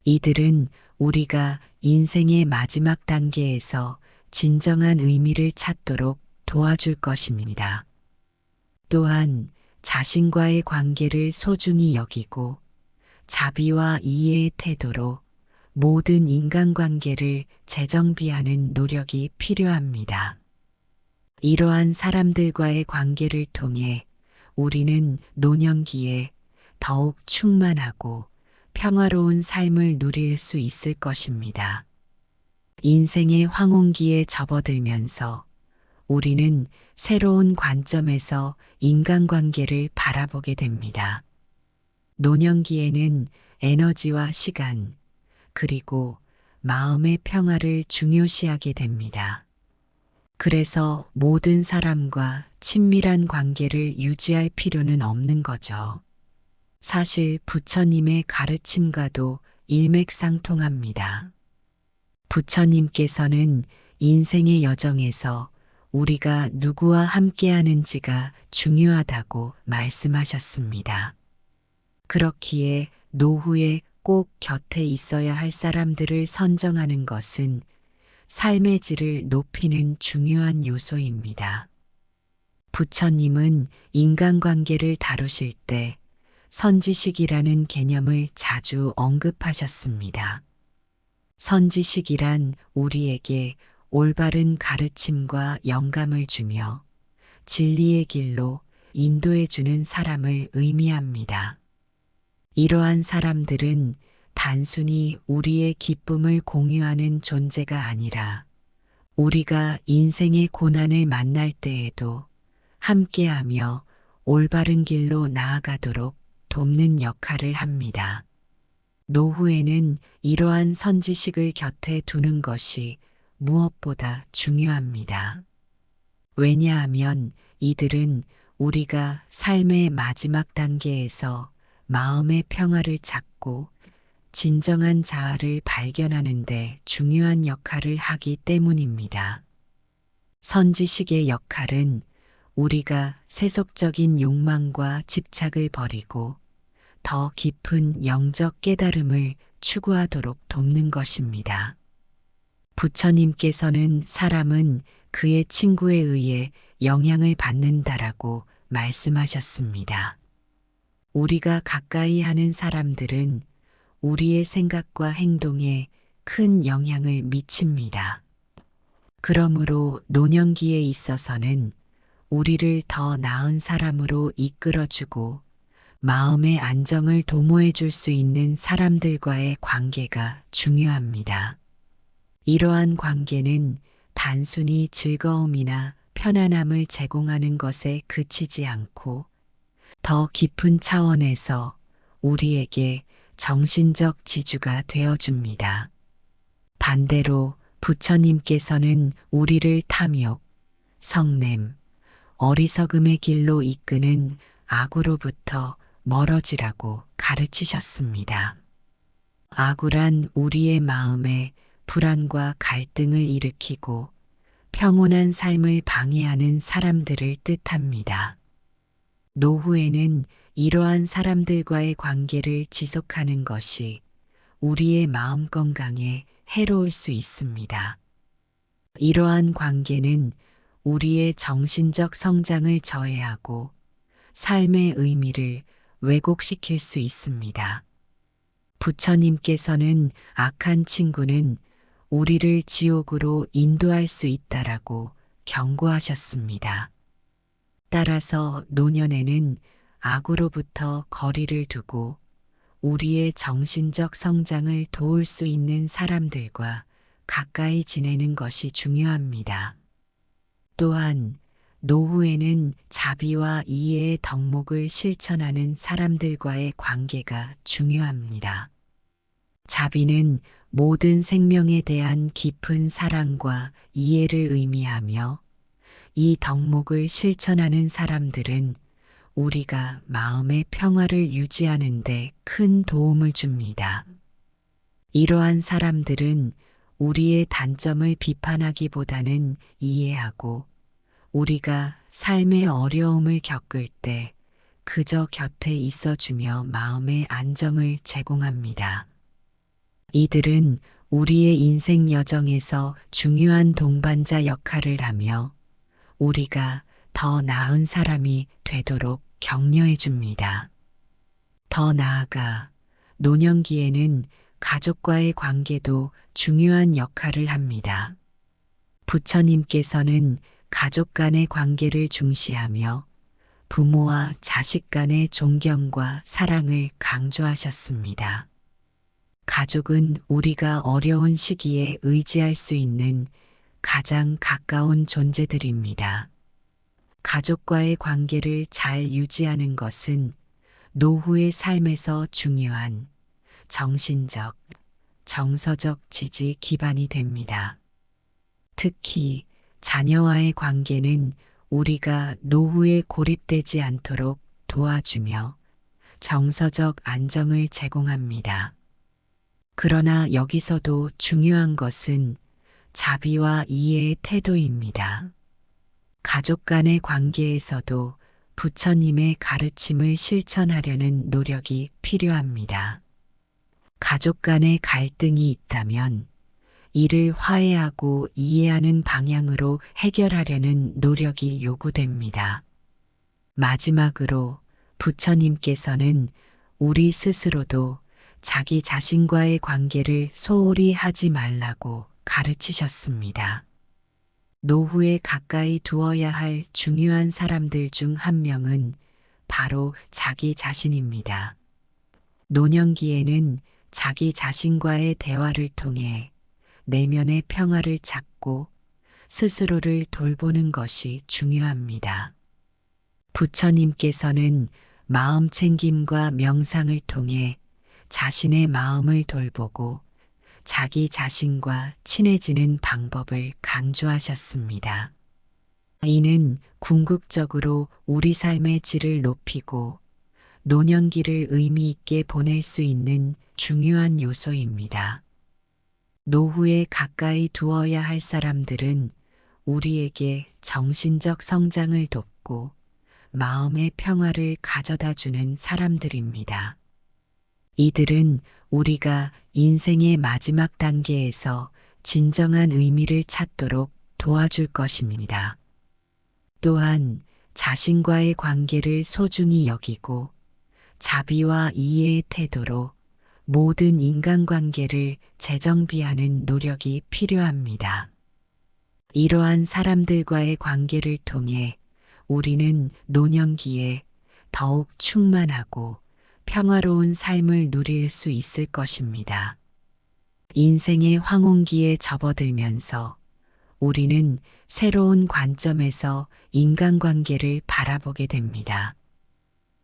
이들은 우리가 인생의 마지막 단계에서 진정한 의미를 찾도록 도와줄 것입니다. 또한 자신과의 관계를 소중히 여기고 자비와 이해의 태도로 모든 인간관계를 재정비하는 노력이 필요합니다. 이러한 사람들과의 관계를 통해 우리는 노년기에 더욱 충만하고 평화로운 삶을 누릴 수 있을 것입니다. 인생의 황혼기에 접어들면서 우리는 새로운 관점에서 인간관계를 바라보게 됩니다. 노년기에는 에너지와 시간, 그리고 마음의 평화를 중요시하게 됩니다. 그래서 모든 사람과 친밀한 관계를 유지할 필요는 없는 거죠. 사실 부처님의 가르침과도 일맥상통합니다. 부처님께서는 인생의 여정에서 우리가 누구와 함께하는지가 중요하다고 말씀하셨습니다. 그렇기에 노후에 꼭 곁에 있어야 할 사람들을 선정하는 것은 삶의 질을 높이는 중요한 요소입니다. 부처님은 인간관계를 다루실 때 선지식이라는 개념을 자주 언급하셨습니다. 선지식이란 우리에게 올바른 가르침과 영감을 주며 진리의 길로 인도해주는 사람을 의미합니다. 이러한 사람들은 단순히 우리의 기쁨을 공유하는 존재가 아니라 우리가 인생의 고난을 만날 때에도 함께하며 올바른 길로 나아가도록 돕는 역할을 합니다. 노후에는 이러한 선지식을 곁에 두는 것이 무엇보다 중요합니다. 왜냐하면 이들은 우리가 삶의 마지막 단계에서 마음의 평화를 찾고 진정한 자아를 발견하는 데 중요한 역할을 하기 때문입니다. 선지식의 역할은 우리가 세속적인 욕망과 집착을 버리고 더 깊은 영적 깨달음을 추구하도록 돕는 것입니다. 부처님께서는 사람은 그의 친구에 의해 영향을 받는다라고 말씀하셨습니다. 우리가 가까이 하는 사람들은 우리의 생각과 행동에 큰 영향을 미칩니다. 그러므로 노년기에 있어서는 우리를 더 나은 사람으로 이끌어주고 마음의 안정을 도모해 줄 수 있는 사람들과의 관계가 중요합니다. 이러한 관계는 단순히 즐거움이나 편안함을 제공하는 것에 그치지 않고 더 깊은 차원에서 우리에게 정신적 지주가 되어줍니다. 반대로 부처님께서는 우리를 탐욕, 성냄, 어리석음의 길로 이끄는 악으로부터 멀어지라고 가르치셨습니다. 악우란 우리의 마음에 불안과 갈등을 일으키고 평온한 삶을 방해하는 사람들을 뜻합니다. 노후에는 이러한 사람들과의 관계를 지속하는 것이 우리의 마음 건강에 해로울 수 있습니다. 이러한 관계는 우리의 정신적 성장을 저해하고 삶의 의미를 왜곡시킬 수 있습니다. 부처님께서는 악한 친구는 우리를 지옥으로 인도할 수 있다라고 경고하셨습니다. 따라서 노년에는 악으로부터 거리를 두고 우리의 정신적 성장을 도울 수 있는 사람들과 가까이 지내는 것이 중요합니다. 또한 노후에는 자비와 이해의 덕목을 실천하는 사람들과의 관계가 중요합니다. 자비는 모든 생명에 대한 깊은 사랑과 이해를 의미하며 이 덕목을 실천하는 사람들은 우리가 마음의 평화를 유지하는 데 큰 도움을 줍니다. 이러한 사람들은 우리의 단점을 비판하기보다는 이해하고 우리가 삶의 어려움을 겪을 때 그저 곁에 있어주며 마음의 안정을 제공합니다. 이들은 우리의 인생 여정에서 중요한 동반자 역할을 하며 우리가 더 나은 사람이 되도록 격려해 줍니다. 더 나아가 노년기에는 가족과의 관계도 중요한 역할을 합니다. 부처님께서는 가족 간의 관계를 중시하며 부모와 자식 간의 존경과 사랑을 강조하셨습니다. 가족은 우리가 어려운 시기에 의지할 수 있는 가장 가까운 존재들입니다. 가족과의 관계를 잘 유지하는 것은 노후의 삶에서 중요한 정신적, 정서적 지지 기반이 됩니다. 특히 자녀와의 관계는 우리가 노후에 고립되지 않도록 도와주며 정서적 안정을 제공합니다. 그러나 여기서도 중요한 것은 자비와 이해의 태도입니다. 가족 간의 관계에서도 부처님의 가르침을 실천하려는 노력이 필요합니다. 가족 간의 갈등이 있다면 이를 화해하고 이해하는 방향으로 해결하려는 노력이 요구됩니다. 마지막으로 부처님께서는 우리 스스로도 자기 자신과의 관계를 소홀히 하지 말라고 가르치셨습니다. 노후에 가까이 두어야 할 중요한 사람들 중 한 명은 바로 자기 자신입니다. 노년기에는 자기 자신과의 대화를 통해 내면의 평화를 찾고 스스로를 돌보는 것이 중요합니다. 부처님께서는 마음 챙김과 명상을 통해 자신의 마음을 돌보고 자기 자신과 친해지는 방법을 강조하셨습니다. 이는 궁극적으로 우리 삶의 질을 높이고 노년기를 의미 있게 보낼 수 있는 중요한 요소입니다. 노후에 가까이 두어야 할 사람들은 우리에게 정신적 성장을 돕고 마음의 평화를 가져다 주는 사람들입니다. 이들은 우리가 인생의 마지막 단계에서 진정한 의미를 찾도록 도와줄 것입니다. 또한 자신과의 관계를 소중히 여기고 자비와 이해의 태도로 모든 인간관계를 재정비하는 노력이 필요합니다. 이러한 사람들과의 관계를 통해 우리는 노년기에 더욱 충만하고 평화로운 삶을 누릴 수 있을 것입니다. 인생의 황혼기에 접어들면서 우리는 새로운 관점에서 인간관계를 바라보게 됩니다.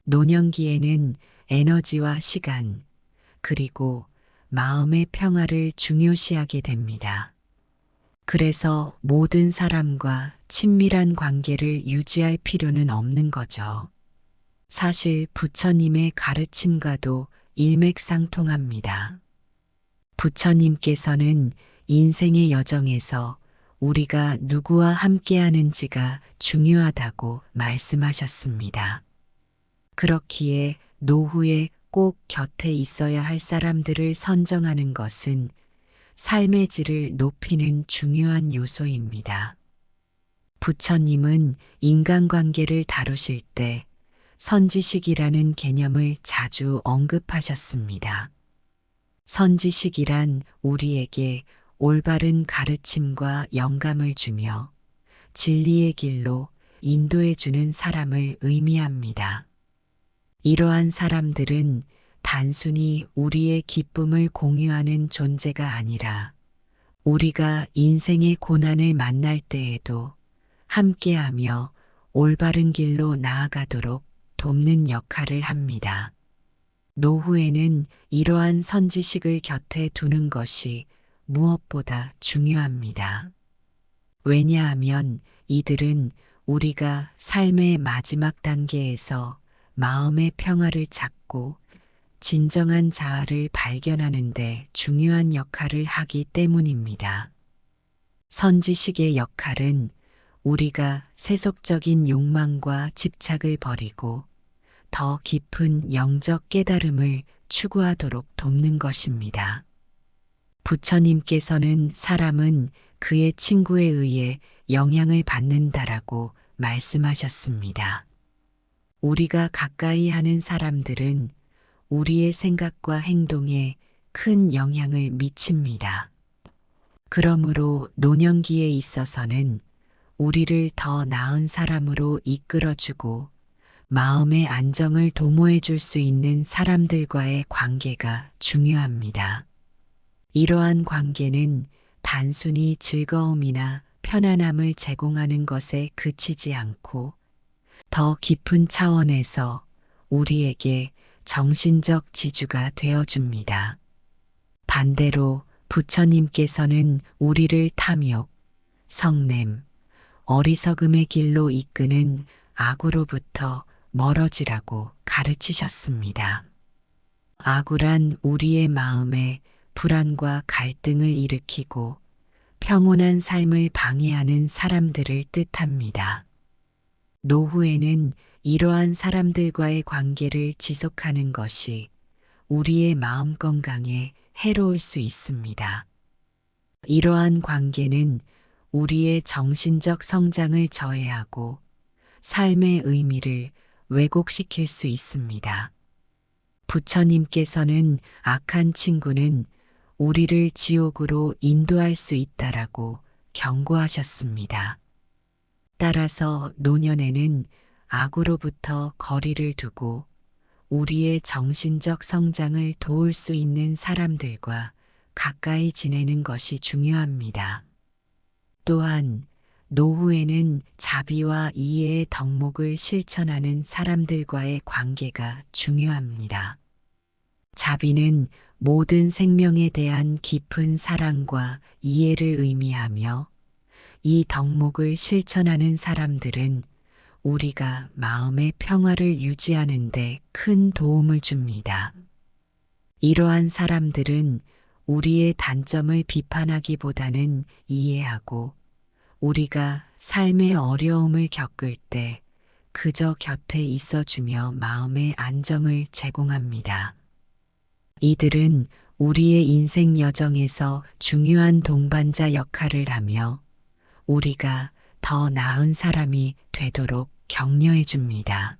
노년기에는 에너지와 시간, 그리고 마음의 평화를 중요시하게 됩니다. 그래서 모든 사람과 친밀한 관계를 유지할 필요는 없는 거죠. 사실 부처님의 가르침과도 일맥상통합니다. 부처님께서는 인생의 여정에서 우리가 누구와 함께하는지가 중요하다고 말씀하셨습니다. 그렇기에 노후에 꼭 곁에 있어야 할 사람들을 선정하는 것은 삶의 질을 높이는 중요한 요소입니다. 부처님은 인간관계를 다루실 때 선지식이라는 개념을 자주 언급하셨습니다. 선지식이란 우리에게 올바른 가르침과 영감을 주며 진리의 길로 인도해주는 사람을 의미합니다. 이러한 사람들은 단순히 우리의 기쁨을 공유하는 존재가 아니라 우리가 인생의 고난을 만날 때에도 함께하며 올바른 길로 나아가도록 돕는 역할을 합니다. 노후에는 이러한 선지식을 곁에 두는 것이 무엇보다 중요합니다. 왜냐하면 이들은 우리가 삶의 마지막 단계에서 마음의 평화를 찾고 진정한 자아를 발견하는 데 중요한 역할을 하기 때문입니다. 선지식의 역할은 우리가 세속적인 욕망과 집착을 버리고 더 깊은 영적 깨달음을 추구하도록 돕는 것입니다. 부처님께서는 사람은 그의 친구에 의해 영향을 받는다라고 말씀하셨습니다. 우리가 가까이 하는 사람들은 우리의 생각과 행동에 큰 영향을 미칩니다. 그러므로 노년기에 있어서는 우리를 더 나은 사람으로 이끌어주고 마음의 안정을 도모해 줄 수 있는 사람들과의 관계가 중요합니다. 이러한 관계는 단순히 즐거움이나 편안함을 제공하는 것에 그치지 않고 더 깊은 차원에서 우리에게 정신적 지주가 되어줍니다. 반대로 부처님께서는 우리를 탐욕, 성냄, 어리석음의 길로 이끄는 악으로부터 멀어지라고 가르치셨습니다. 악우란 우리의 마음에 불안과 갈등을 일으키고 평온한 삶을 방해하는 사람들을 뜻합니다. 노후에는 이러한 사람들과의 관계를 지속하는 것이 우리의 마음 건강에 해로울 수 있습니다. 이러한 관계는 우리의 정신적 성장을 저해하고 삶의 의미를 왜곡시킬 수 있습니다. 부처님께서는 악한 친구는 우리를 지옥으로 인도할 수 있다라고 경고하셨습니다. 따라서 노년에는 악으로부터 거리를 두고 우리의 정신적 성장을 도울 수 있는 사람들과 가까이 지내는 것이 중요합니다. 또한 노후에는 자비와 이해의 덕목을 실천하는 사람들과의 관계가 중요합니다. 자비는 모든 생명에 대한 깊은 사랑과 이해를 의미하며 이 덕목을 실천하는 사람들은 우리가 마음의 평화를 유지하는 데 큰 도움을 줍니다. 이러한 사람들은 우리의 단점을 비판하기보다는 이해하고 우리가 삶의 어려움을 겪을 때 그저 곁에 있어주며 마음의 안정을 제공합니다. 이들은 우리의 인생 여정에서 중요한 동반자 역할을 하며 우리가 더 나은 사람이 되도록 격려해 줍니다.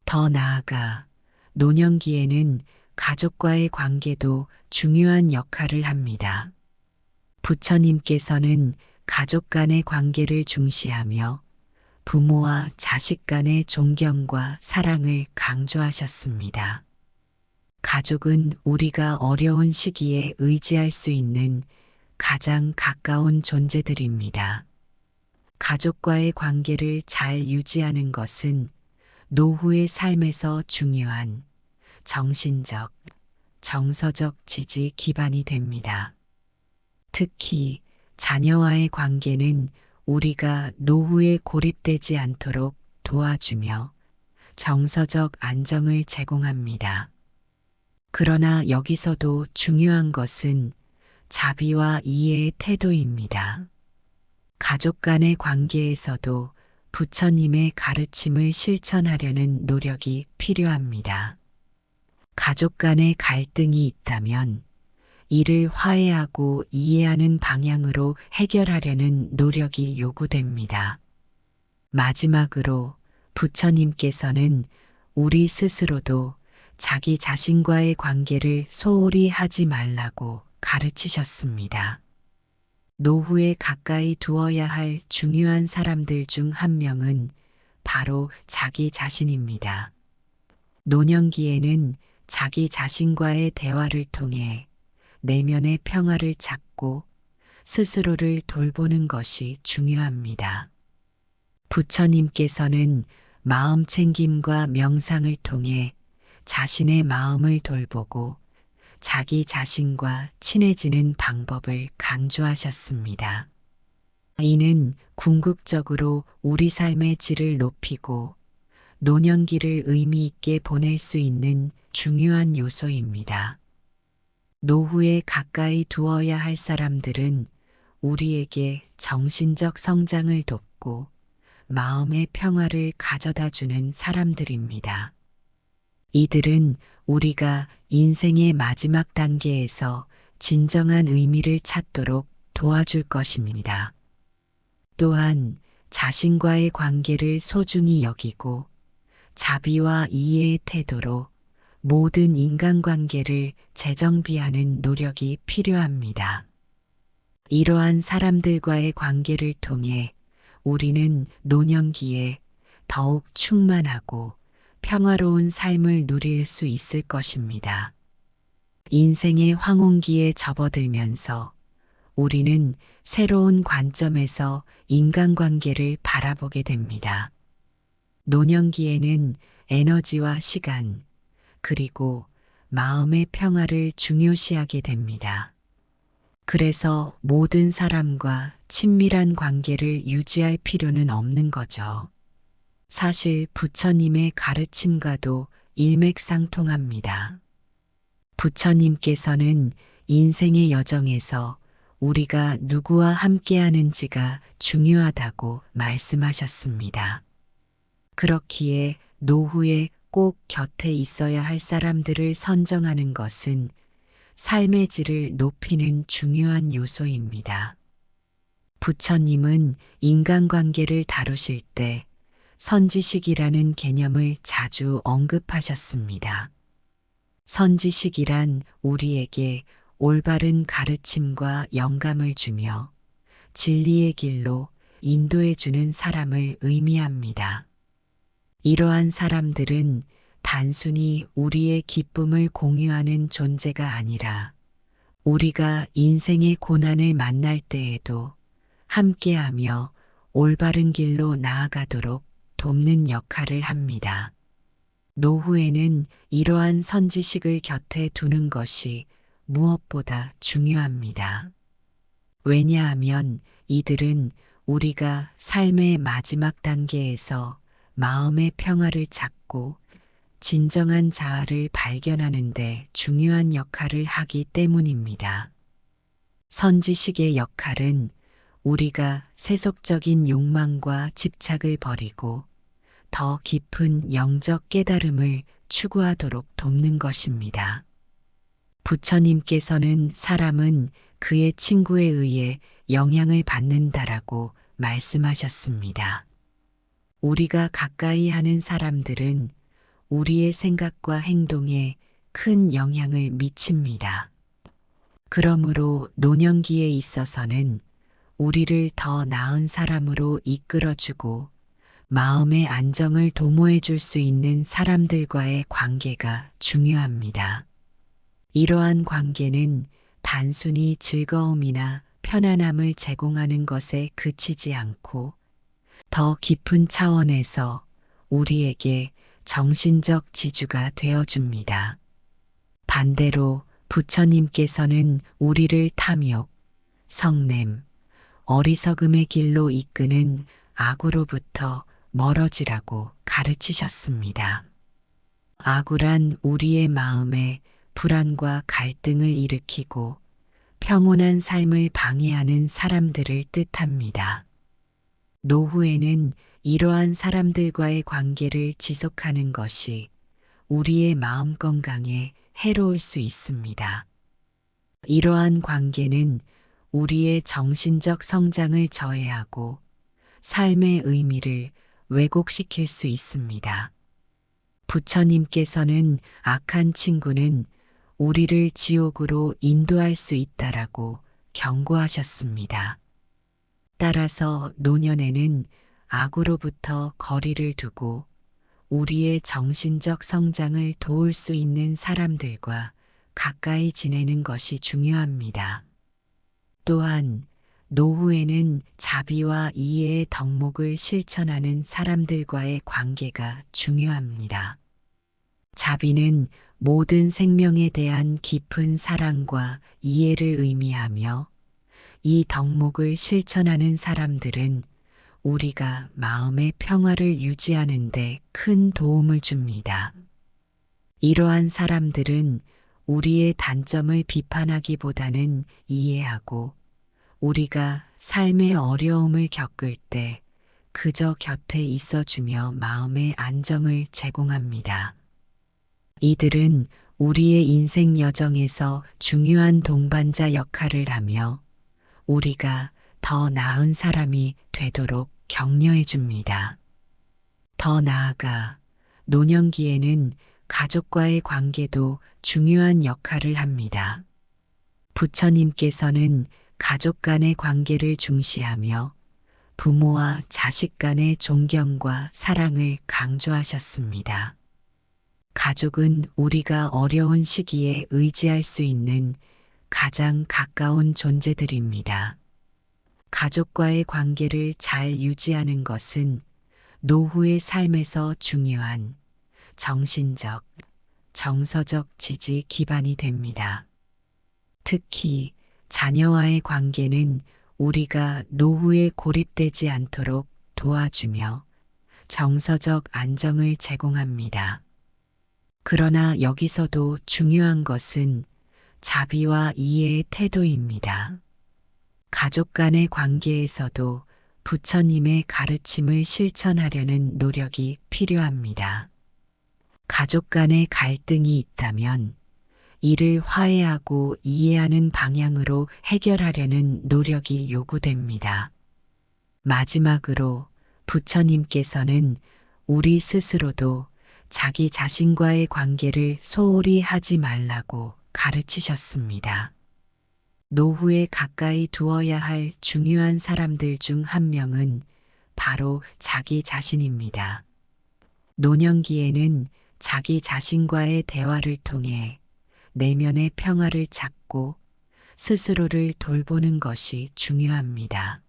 더 나아가 노년기에는 가족과의 관계도 중요한 역할을 합니다. 부처님께서는 가족 간의 관계를 중시하며 부모와 자식 간의 존경과 사랑을 강조하셨습니다. 가족은 우리가 어려운 시기에 의지할 수 있는 가장 가까운 존재들입니다. 가족과의 관계를 잘 유지하는 것은 노후의 삶에서 중요한 정신적, 정서적 지지 기반이 됩니다. 특히 자녀와의 관계는 우리가 노후에 고립되지 않도록 도와주며 정서적 안정을 제공합니다. 그러나 여기서도 중요한 것은 자비와 이해의 태도입니다. 가족 간의 관계에서도 부처님의 가르침을 실천하려는 노력이 필요합니다. 가족 간의 갈등이 있다면 이를 화해하고 이해하는 방향으로 해결하려는 노력이 요구됩니다. 마지막으로 부처님께서는 우리 스스로도 자기 자신과의 관계를 소홀히 하지 말라고 가르치셨습니다. 노후에 가까이 두어야 할 중요한 사람들 중 한 명은 바로 자기 자신입니다. 노년기에는 자기 자신과의 대화를 통해 내면의 평화를 찾고 스스로를 돌보는 것이 중요합니다. 부처님께서는 마음 챙김과 명상을 통해 자신의 마음을 돌보고 자기 자신과 친해지는 방법을 강조하셨습니다. 이는 궁극적으로 우리 삶의 질을 높이고 노년기를 의미 있게 보낼 수 있는 중요한 요소입니다. 노후에 가까이 두어야 할 사람들은 우리에게 정신적 성장을 돕고 마음의 평화를 가져다 주는 사람들입니다. 이들은 우리가 인생의 마지막 단계에서 진정한 의미를 찾도록 도와줄 것입니다. 또한 자신과의 관계를 소중히 여기고 자비와 이해의 태도로 모든 인간관계를 재정비하는 노력이 필요합니다. 이러한 사람들과의 관계를 통해 우리는 노년기에 더욱 충만하고 평화로운 삶을 누릴 수 있을 것입니다. 인생의 황혼기에 접어들면서 우리는 새로운 관점에서 인간관계를 바라보게 됩니다. 노년기에는 에너지와 시간, 그리고 마음의 평화를 중요시하게 됩니다. 그래서 모든 사람과 친밀한 관계를 유지할 필요는 없는 거죠. 사실 부처님의 가르침과도 일맥상통합니다. 부처님께서는 인생의 여정에서 우리가 누구와 함께하는지가 중요하다고 말씀하셨습니다. 그렇기에 노후에 꼭 곁에 있어야 할 사람들을 선정하는 것은 삶의 질을 높이는 중요한 요소입니다. 부처님은 인간관계를 다루실 때 선지식이라는 개념을 자주 언급하셨습니다. 선지식이란 우리에게 올바른 가르침과 영감을 주며 진리의 길로 인도해주는 사람을 의미합니다. 이러한 사람들은 단순히 우리의 기쁨을 공유하는 존재가 아니라 우리가 인생의 고난을 만날 때에도 함께하며 올바른 길로 나아가도록 돕는 역할을 합니다. 노후에는 이러한 선지식을 곁에 두는 것이 무엇보다 중요합니다. 왜냐하면 이들은 우리가 삶의 마지막 단계에서 마음의 평화를 찾고 진정한 자아를 발견하는 데 중요한 역할을 하기 때문입니다. 선지식의 역할은 우리가 세속적인 욕망과 집착을 버리고 더 깊은 영적 깨달음을 추구하도록 돕는 것입니다. 부처님께서는 사람은 그의 친구에 의해 영향을 받는다라고 말씀하셨습니다. 우리가 가까이 하는 사람들은 우리의 생각과 행동에 큰 영향을 미칩니다. 그러므로 노년기에 있어서는 우리를 더 나은 사람으로 이끌어주고 마음의 안정을 도모해 줄 수 있는 사람들과의 관계가 중요합니다. 이러한 관계는 단순히 즐거움이나 편안함을 제공하는 것에 그치지 않고 더 깊은 차원에서 우리에게 정신적 지주가 되어줍니다. 반대로 부처님께서는 우리를 탐욕, 성냄, 어리석음의 길로 이끄는 악으로부터 멀어지라고 가르치셨습니다. 악우란 우리의 마음에 불안과 갈등을 일으키고 평온한 삶을 방해하는 사람들을 뜻합니다. 노후에는 이러한 사람들과의 관계를 지속하는 것이 우리의 마음 건강에 해로울 수 있습니다. 이러한 관계는 우리의 정신적 성장을 저해하고 삶의 의미를 왜곡시킬 수 있습니다. 부처님께서는 악한 친구는 우리를 지옥으로 인도할 수 있다라고 경고하셨습니다. 따라서 노년에는 악으로부터 거리를 두고 우리의 정신적 성장을 도울 수 있는 사람들과 가까이 지내는 것이 중요합니다. 또한 노후에는 자비와 이해의 덕목을 실천하는 사람들과의 관계가 중요합니다. 자비는 모든 생명에 대한 깊은 사랑과 이해를 의미하며 이 덕목을 실천하는 사람들은 우리가 마음의 평화를 유지하는 데 큰 도움을 줍니다. 이러한 사람들은 우리의 단점을 비판하기보다는 이해하고 우리가 삶의 어려움을 겪을 때 그저 곁에 있어주며 마음의 안정을 제공합니다. 이들은 우리의 인생 여정에서 중요한 동반자 역할을 하며 우리가 더 나은 사람이 되도록 격려해 줍니다. 더 나아가 노년기에는 가족과의 관계도 중요한 역할을 합니다. 부처님께서는 가족 간의 관계를 중시하며 부모와 자식 간의 존경과 사랑을 강조하셨습니다. 가족은 우리가 어려운 시기에 의지할 수 있는 가장 가까운 존재들입니다. 가족과의 관계를 잘 유지하는 것은 노후의 삶에서 중요한 정신적, 정서적 지지 기반이 됩니다. 특히 자녀와의 관계는 우리가 노후에 고립되지 않도록 도와주며 정서적 안정을 제공합니다. 그러나 여기서도 중요한 것은 자비와 이해의 태도입니다. 가족 간의 관계에서도 부처님의 가르침을 실천하려는 노력이 필요합니다. 가족 간의 갈등이 있다면 이를 화해하고 이해하는 방향으로 해결하려는 노력이 요구됩니다. 마지막으로 부처님께서는 우리 스스로도 자기 자신과의 관계를 소홀히 하지 말라고 가르치셨습니다. 노후에 가까이 두어야 할 중요한 사람들 중 한 명은 바로 자기 자신입니다. 노년기에는 자기 자신과의 대화를 통해 내면의 평화를 찾고 스스로를 돌보는 것이 중요합니다.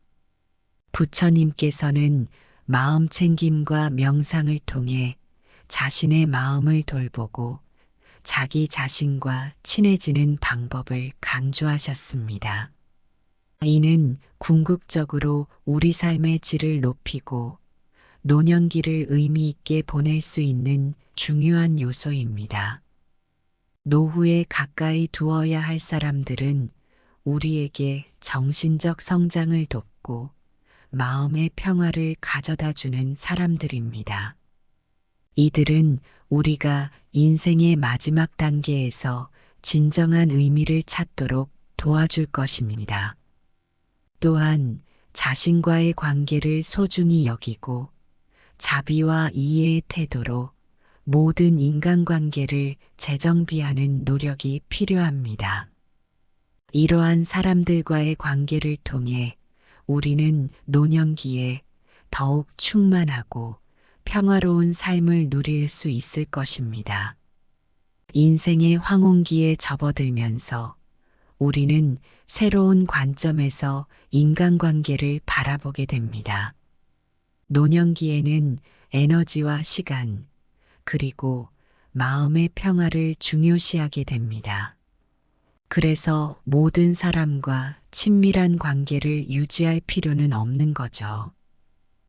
부처님께서는 마음 챙김과 명상을 통해 자신의 마음을 돌보고 자기 자신과 친해지는 방법을 강조하셨습니다. 이는 궁극적으로 우리 삶의 질을 높이고 노년기를 의미 있게 보낼 수 있는 중요한 요소입니다. 노후에 가까이 두어야 할 사람들은 우리에게 정신적 성장을 돕고 마음의 평화를 가져다 주는 사람들입니다. 이들은 우리가 인생의 마지막 단계에서 진정한 의미를 찾도록 도와줄 것입니다. 또한 자신과의 관계를 소중히 여기고 자비와 이해의 태도로 모든 인간관계를 재정비하는 노력이 필요합니다. 이러한 사람들과의 관계를 통해 우리는 노년기에 더욱 충만하고 평화로운 삶을 누릴 수 있을 것입니다. 인생의 황혼기에 접어들면서 우리는 새로운 관점에서 인간관계를 바라보게 됩니다. 노년기에는 에너지와 시간, 그리고 마음의 평화를 중요시하게 됩니다. 그래서 모든 사람과 친밀한 관계를 유지할 필요는 없는 거죠.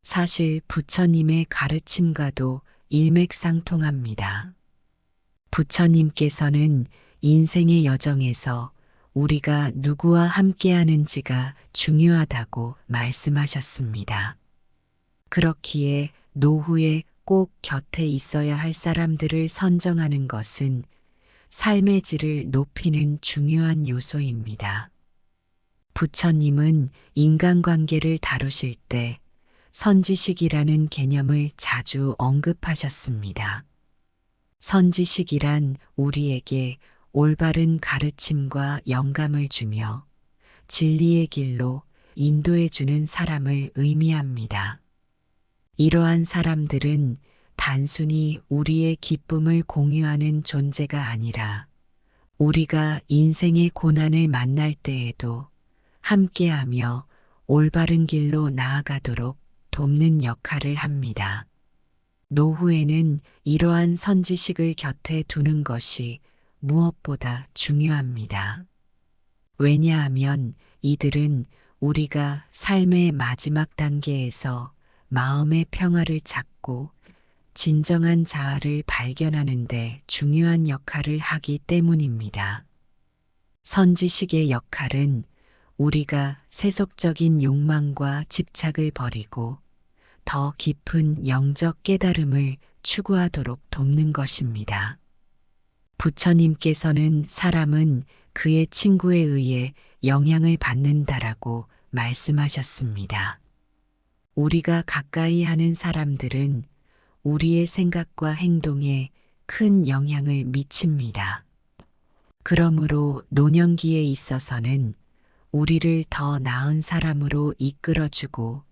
사실 부처님의 가르침과도 일맥상통합니다. 부처님께서는 인생의 여정에서 우리가 누구와 함께하는지가 중요하다고 말씀하셨습니다. 그렇기에 노후에 꼭 곁에 있어야 할 사람들을 선정하는 것은 삶의 질을 높이는 중요한 요소입니다. 부처님은 인간관계를 다루실 때 선지식이라는 개념을 자주 언급하셨습니다. 선지식이란 우리에게 올바른 가르침과 영감을 주며 진리의 길로 인도해주는 사람을 의미합니다. 이러한 사람들은 단순히 우리의 기쁨을 공유하는 존재가 아니라 우리가 인생의 고난을 만날 때에도 함께하며 올바른 길로 나아가도록 돕는 역할을 합니다. 노후에는 이러한 선지식을 곁에 두는 것이 무엇보다 중요합니다. 왜냐하면 이들은 우리가 삶의 마지막 단계에서 마음의 평화를 찾고 진정한 자아를 발견하는 데 중요한 역할을 하기 때문입니다. 선지식의 역할은 우리가 세속적인 욕망과 집착을 버리고 더 깊은 영적 깨달음을 추구하도록 돕는 것입니다. 부처님께서는 사람은 그의 친구에 의해 영향을 받는다라고 말씀하셨습니다. 우리가 가까이 하는 사람들은 우리의 생각과 행동에 큰 영향을 미칩니다. 그러므로 노년기에 있어서는 우리를 더 나은 사람으로 이끌어주고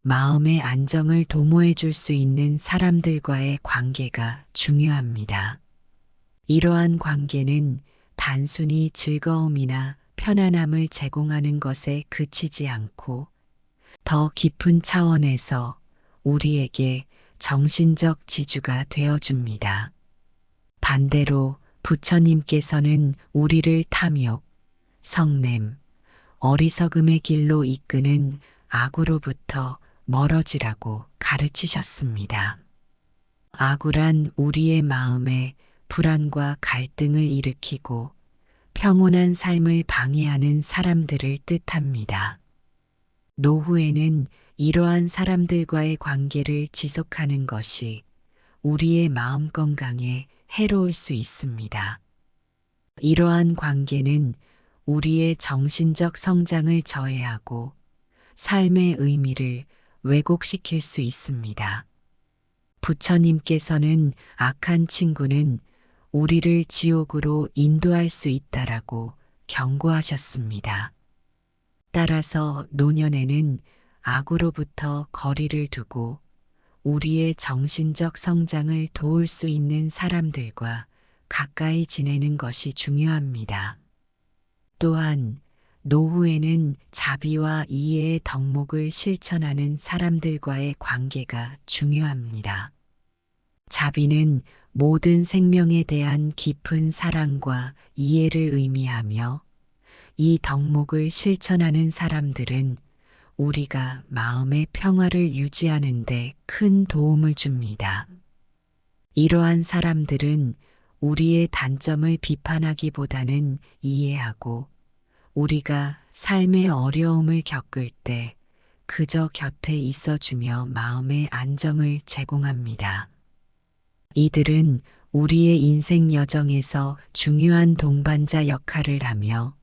마음의 안정을 도모해 줄 수 있는 사람들과의 관계가 중요합니다. 이러한 관계는 단순히 즐거움이나 편안함을 제공하는 것에 그치지 않고 더 깊은 차원에서 우리에게 정신적 지주가 되어줍니다. 반대로 부처님께서는 우리를 탐욕, 성냄, 어리석음의 길로 이끄는 악으로부터 멀어지라고 가르치셨습니다. 악우란 우리의 마음에 불안과 갈등을 일으키고 평온한 삶을 방해하는 사람들을 뜻합니다. 노후에는 이러한 사람들과의 관계를 지속하는 것이 우리의 마음 건강에 해로울 수 있습니다. 이러한 관계는 우리의 정신적 성장을 저해하고 삶의 의미를 왜곡시킬 수 있습니다. 부처님께서는 악한 친구는 우리를 지옥으로 인도할 수 있다라고 경고하셨습니다. 따라서 노년에는 악으로부터 거리를 두고 우리의 정신적 성장을 도울 수 있는 사람들과 가까이 지내는 것이 중요합니다. 또한 노후에는 자비와 이해의 덕목을 실천하는 사람들과의 관계가 중요합니다. 자비는 모든 생명에 대한 깊은 사랑과 이해를 의미하며 이 덕목을 실천하는 사람들은 우리가 마음의 평화를 유지하는 데 큰 도움을 줍니다. 이러한 사람들은 우리의 단점을 비판하기보다는 이해하고 우리가 삶의 어려움을 겪을 때 그저 곁에 있어주며 마음의 안정을 제공합니다. 이들은 우리의 인생 여정에서 중요한 동반자 역할을 하며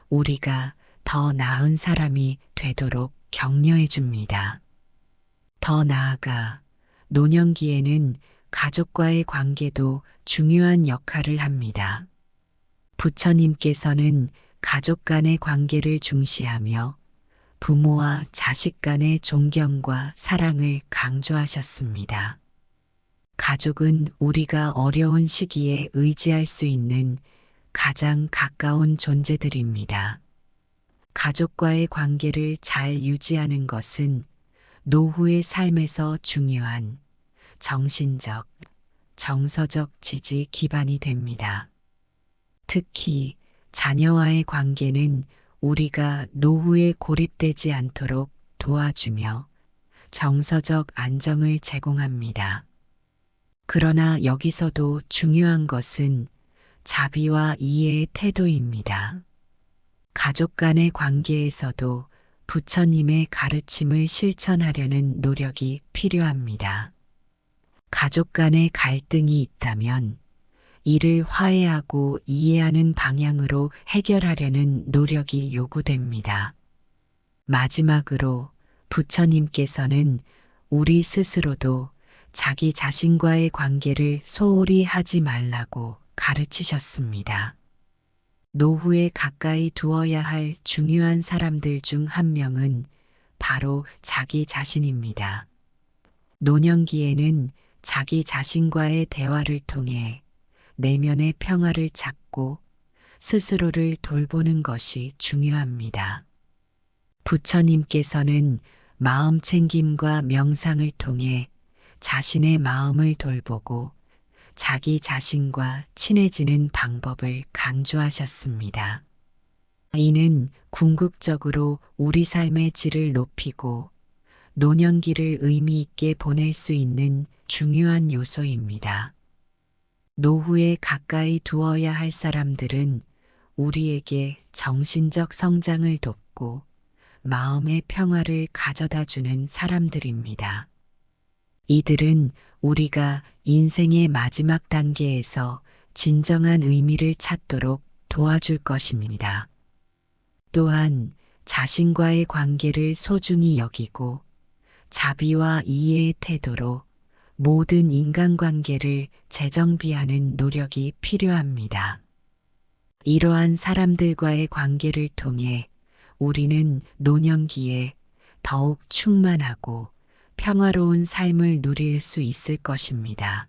우리가 더 나은 사람이 되도록 격려해 줍니다. 더 나아가 노년기에는 가족과의 관계도 중요한 역할을 합니다. 부처님께서는 가족 간의 관계를 중시하며 부모와 자식 간의 존경과 사랑을 강조하셨습니다. 가족은 우리가 어려운 시기에 의지할 수 있는 가장 가까운 존재들입니다. 가족과의 관계를 잘 유지하는 것은 노후의 삶에서 중요한 정신적, 정서적 지지 기반이 됩니다. 특히 자녀와의 관계는 우리가 노후에 고립되지 않도록 도와주며 정서적 안정을 제공합니다. 그러나 여기서도 중요한 것은 자비와 이해의 태도입니다. 가족 간의 관계에서도 부처님의 가르침을 실천하려는 노력이 필요합니다. 가족 간의 갈등이 있다면 이를 화해하고 이해하는 방향으로 해결하려는 노력이 요구됩니다. 마지막으로 부처님께서는 우리 스스로도 자기 자신과의 관계를 소홀히 하지 말라고 가르치셨습니다. 노후에 가까이 두어야 할 중요한 사람들 중 한 명은 바로 자기 자신입니다. 노년기에는 자기 자신과의 대화를 통해 내면의 평화를 찾고 스스로를 돌보는 것이 중요합니다. 부처님께서는 마음 챙김과 명상을 통해 자신의 마음을 돌보고 자기 자신과 친해지는 방법을 강조하셨습니다. 이는 궁극적으로 우리 삶의 질을 높이고 노년기를 의미 있게 보낼 수 있는 중요한 요소입니다. 노후에 가까이 두어야 할 사람들은 우리에게 정신적 성장을 돕고 마음의 평화를 가져다 주는 사람들입니다. 이들은 우리가 인생의 마지막 단계에서 진정한 의미를 찾도록 도와줄 것입니다. 또한 자신과의 관계를 소중히 여기고 자비와 이해의 태도로 모든 인간관계를 재정비하는 노력이 필요합니다. 이러한 사람들과의 관계를 통해 우리는 노년기에 더욱 충만하고 평화로운 삶을 누릴 수 있을 것입니다.